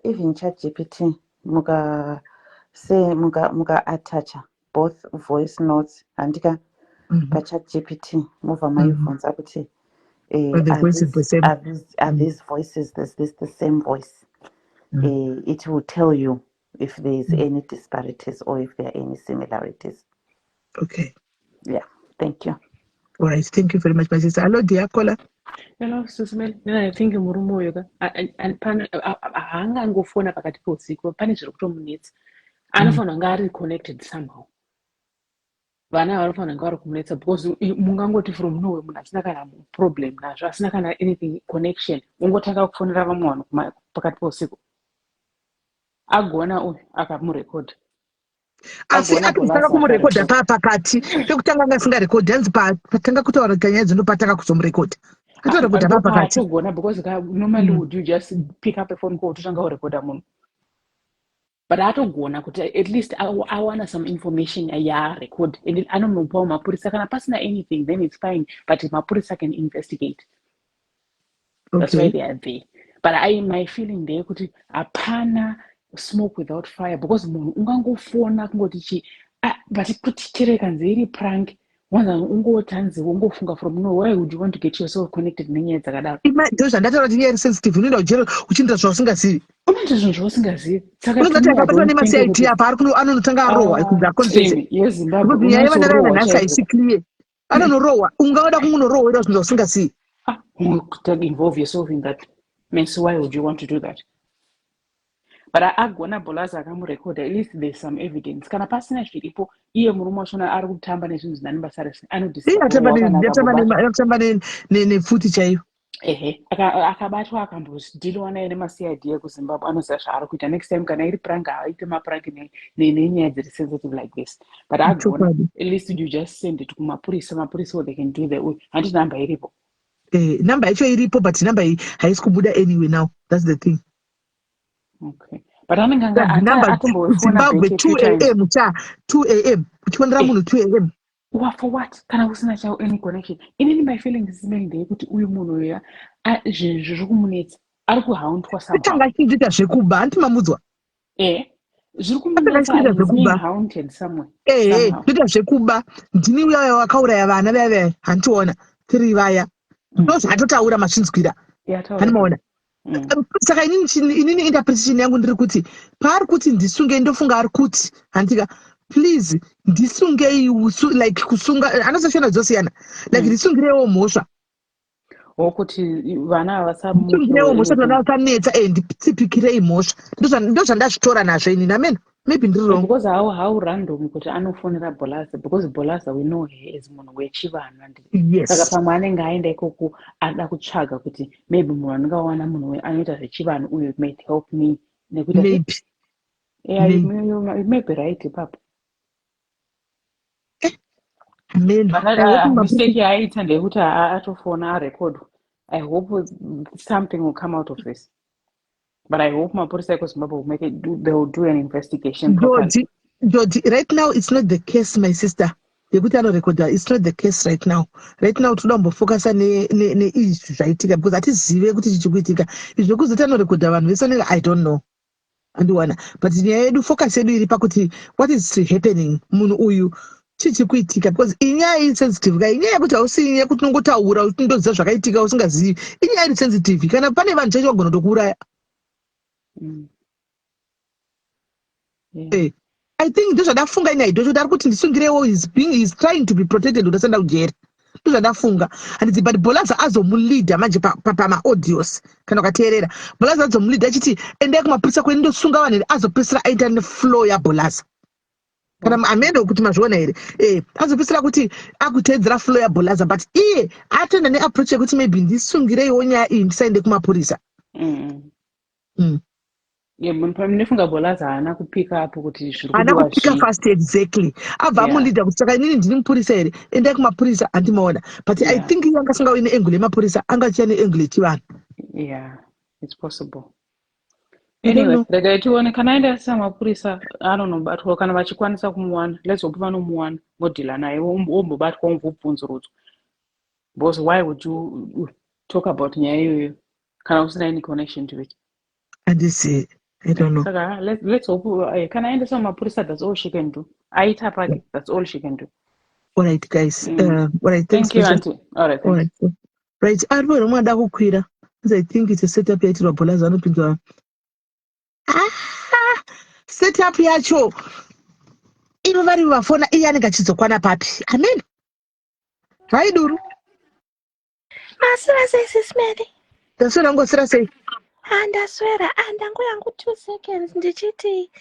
even ChatGPT. Muka attach both voice notes andika pa ChatGPT. Mova maibvunza kuti are these voices, is this the same voice? It will tell you if there is any disparities or if there are any similarities. Okay. Yeah. Thank you. All right. Thank you very much, my sister. Hello, dear caller. Hello, Susmel. I think murumo yoga. And pan hanga ngofona pakati pousiku. Pane zviri kutomunetsa. Anofana ngari connected somehow. Vana vanofana ngari kumunetsa because mungangoti from nowhere munhu asina kana problem nazvo, asina kana anything connection. Ungotanga kufonera vamwe vanhu pakati pousiku. Agona uyu akamurecord. Asi atotanga kumurekodha pakati pekutanga ngasingarekodhi hanzi patanga kutaura nyaya dzinopatanga kuzomurekodha. Atorekodha pakati. Atogona because normally would you just pick up a phone call totanga kurekodha munhu. But atogona kuti at least I want some information record and anomupa mapurisa kana pasina anything then it's fine, but mapurisa can investigate. That's why they are there. But my feeling there kuti apana smoke without fire because munhu ungangofona kungoti chi but kuti chereka nzeri prank wanza ungotanzi ungofunga from nowhere. Why would you want to get yourself connected nenyaya dzakadaro? Those ndataura kuti nyaya sensitive unoenda kujero uchinda zvausingasivi. Unoita zvinhu zvausingazivi. Saka akabatwa nemaCID apa anonotanga arohwa kubva conversation. Because nyaya yevana vaina nhasi haisi clear. Anonorohwa. Ungaoda kungunorohwa ita zvinhu zvausingasivi. Involve yourself in that mess. Why would you want to do that? But agona bolaza akamurecord, at least there's some evidence. Kana pasina zviripo iye murume wachona ari kutamba nezvinhu zvinani basarisi anotamba nefuti chaiyo. Akabatwa akambodhiliwa naye nemaCID ekuZimbabwe anoziva zvaari kuita. Next time kana iri prank aite maprank nenyaya dziri sensitive like this. But agona at least you just send it kumapurisa. Mapurisa they can do the handi namba iripo. Namba yacho iripo but namba iyi haisi kubuda anyway now. That's the thing. Okay. But Zimbabwe 2 a.m. 2 a.m. Uchiwanira munhu 2 a.m. For what? Kana usina chao any connection. Inini my feeling is ndeye kuti uyu munhu uya zvinhu zviri kumunetsa ari kuhoundwa somehow. Tanga chiita zvekuba anti mamudzwa. zviri Apedza kumunetsa, kuita he's being zvekuba. haunted somewhere Ehe, somehow. kuita zvekuba. Ndini uya wakauraya vana vaya handiona 3 vaya. Ndozvatotaura machinzwira. Yataura Hanimaona. Saka inini interpretation yangu ndiri kuti paari kuti ndisunge ndofunga ari kuti handika please ndisungei like kusunga anosashona dzosiyana like ndisungirewo mhosva wokuti vana ndisungirewo mhosva avasamukewo vana vasanetsa nditsipikirei mhosva ndozvandazvitora nazvo inini amen maybe ndiri wrong because how random kuti anofonera Bolaza because Bolaza we know her as munhu wechivanhu saka yes pamwe anenge aenda ikoko ada kutsvaga kuti maybe munhu anongawana munhu anoita zvechivanhu uyu might help me nekuita maybe yeah, maybe you may be right ipapo. amen But I hope mistake yaaita ndeyekuti atofona arecord. I hope something will come out of this. But I hope mapurisa ekuZimbabwe they will do an investigation properly. Georgie, right now it's not the case my sister yekuti anorekodha it's not the case right now toda kumbofokasa neizvi zvaitika because hatizive kuti chichikuitika izvi zvekuzoti anorekodha vanhu vese vanenge I don't know andiwana but nyaya yedu focus yedu iri pakuti what is happening munhu uyu chichikuitika because inyaya iri sensitive ka inyaya yekuti hausi inyaya yekuti unongotaura unoziva zvakaitika usingazivi inyaya iri sensitive kana pane vanhu chacho vagona kutokuuraya. Yeah. I think ndozvadafunga ina idho kuti ari kuti ndisungirewo is trying to be protected kuti asenda kujeri ndozvadafunga handiti but Bolaza azomulidha manje pamaaudios kana ukateerera Bolaza azomulidha achiti endai kumapurisa kweni ndosunga vanhu here azopedzisira aita neflow yaBolaza kana amendo kuti mazviona here azopedzisira kuti akuteedzera flow yaBolaza but iye atoenda neapproach yekuti maybe ndisungireiwo nyaya iyi ndisaende kumapurisa. Nifunga Bolaza haana kupika apo kuti zviri haana kudiwa kupika fast exactly abva amulidha kuti saka inini ndini mupurisa here endai kumapurisa handimaona but I think iye angasunga uine angle yemapurisa angachiya neangle yechivanhu. Yeah, it's possible. Anyway, regai tione kana aenda samapurisa anonobatwa kana vachikwanisa kumuwana let's hope vanomuwana vodhila naye wombobatwa wombobvunzurudzwa because why would you talk about nyaya iyoyo kana usina any connection to it. Handisi I don't know. Saka let's hope kana aenda samapurisa that's all she can do. Aita pake that's all she can do. All right guys. All right, thanks Thank you auntie. All right, thanks. Right, aripo romwada kukwira because I think it's a setup yaitirwa Bolaza anopinzwa setup yacho ivo vari vafona iye anenge achizokwana papi amen haiduru masira sei sisimeri ndaswera ngosira sei handaswera ndangu yangu 2 seconds ndichiti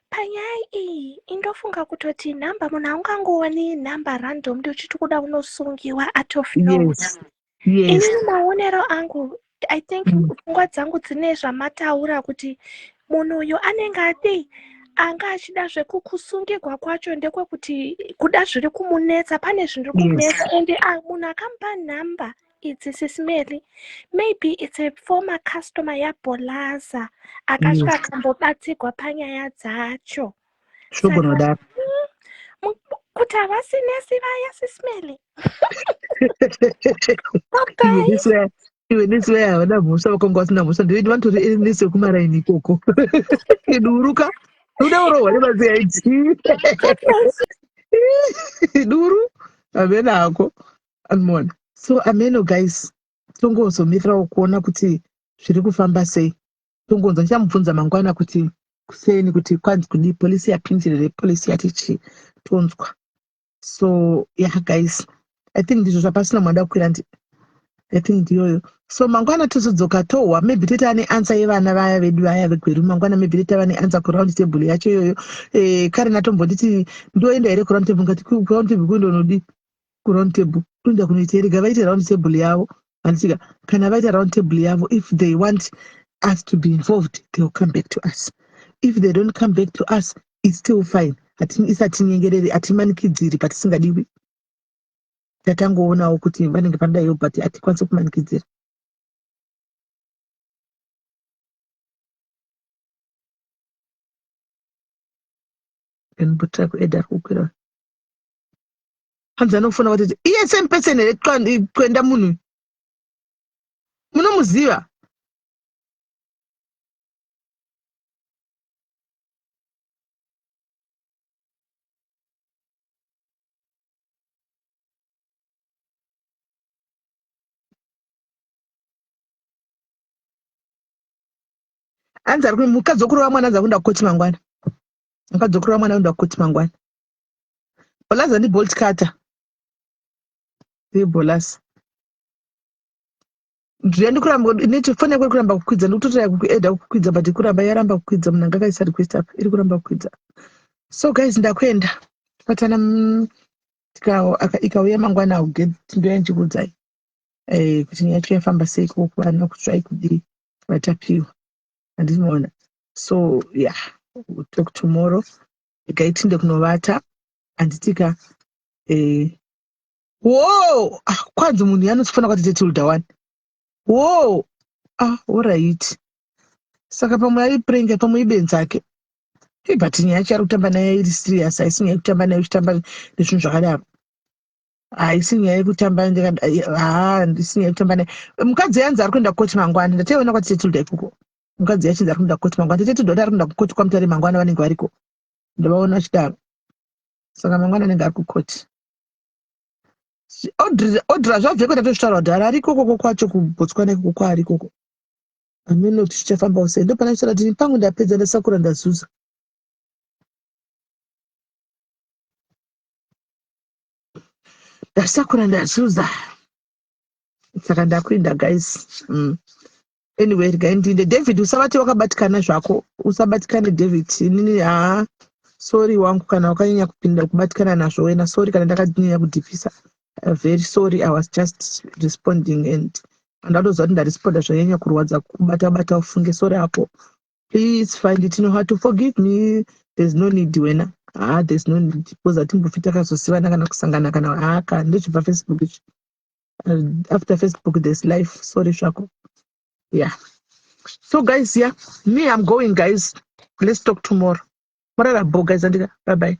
panyaya iyi indofunga kutoti nhamba munhu aungangowani nhamba random ndi uchiti kuda unosungiwa out of nowhere. Inini maonero angu I think pfungwa dzangu dzine zvamataura kuti munhu uyu anenge ati anga achida zvekukusungirwa kwacho ndekwekuti kuda zviri kumunetsa pane zviri kumunetsa ende munhu akamupa nhamba idzi sisimeli maybe it's a former customer yaBolaza akasvika akambobatsirwa panyaya dzacho shogoroda kuti havasinesi vaya sisimeli iwe nesiwe havana mhosva vakanga vasina mhosva ndivedi vantori nesi wekumaraini ikoko duruka udaorohwa nevaziyaiti duru amena ako anmona so ameno guys tongozomirirawo kuona kuti zviri kufamba sei tongonza ndichamubvunza mangwana kuti kuseni kuti kwanzi kudi polisi yapindirire polisi yatichi tonzwa so yeah guys I think ndizvo zvapasina mwada kukwira I think ndiyoyo so mangwana tozodzoka tohwa maybe toita neansa yevana vaya vedu vaya vegweru mangwana maybe toita neansa kuround table yacho iyoyo kare natombonditi ndoenda here kuround table ngati kuround table kundonodi kuround table kunoenda kunoita here gavaite round table yavo vanditika kana vaita round table yavo if they want us to be involved they will come back to us if they don't come back to us it's still fine isatinyengerere atimanikidziri patisingadiwi tatangoonawo kuti vanenge panodaiwo but hatikwanisi kumanikidzira enbutira kueda ari kukwira hanzi anofuna kuti iye same person here kwenda munhu munomuziva Anzi ari mukadzi wokurova mwana anza kunda kukoti mangwana. Mukadzi wokurova mwana unda kukoti mangwana. Bolaza ndi bolt cutter. Ndi bolas. Ndirendi kuramba neti fone kwe kuramba kukwidza ndikutotaya kueda kukwidza but kuramba yaramba kukwidza munhu angakaisa request apa iri kuramba kukwidza. So guys ndakwenda. Patana ikauya mangwana auget ndoya nchikudzai. Kuti nyacho yafamba sei kuwana kutsvai kudii vatapiwa. Andinoona. So yeah, we'll talk tomorrow. Ikaitinde kunovata anditika whoa kwanzi munhu yanosifana kwati tilda one. Whoa alright. Saka pamwe aiprenge pamwe ibenzake. But nyaya yacho ari kutamba naye iri serious, haisi nyaya yekutamba naye uchitamba nezvinhu zvakadaro. Haisi nyaya yekutamba ndisi nyaya yekutamba naye. Mukadzi yanzi ari kuenda kukoti mangwana. Ndataiona kwati Tilda ikoko. Mukadzi yachinzi ari kuenda kukoti mangwana. Tilda ari kuenda kukoti kwamutare mangwana vanenge variko. Ndavaona achidaro. Saka mangwana anenge ari kukoti. Odra zvabve kwenda tozvitaura kuti ari ikoko kwacho kuBotswana ikoko kwaari ikoko. Ameno kuti zvichafamba sei. Ndopana chitaura kuti pangu ndapedza ndasakura ndazuza. Ndasakura ndazuza. Saka ndakwinda guys. Anyway, ndinde David usabati wakabatikana zvako. Usabatikane David. Nini sorry wangu kana wakanyanya kupinda kubatikana nazvo wena. Sorry kana ndakanyanya kudhipisa. Very sorry, I was just responding and ndatoziva kuti ndaresponda zvanyanya kurwadza kubata ufunge sorry apo. Please find it in how to forgive me. There's no need wena. There's no need because atimbofi takazosivana kana kusangana kana ndechibva Facebook. After Facebook there's life. Sorry zvako. Yeah. So guys, yeah, me I'm going guys. Let's talk tomorrow. Morara bo guys, bye bye.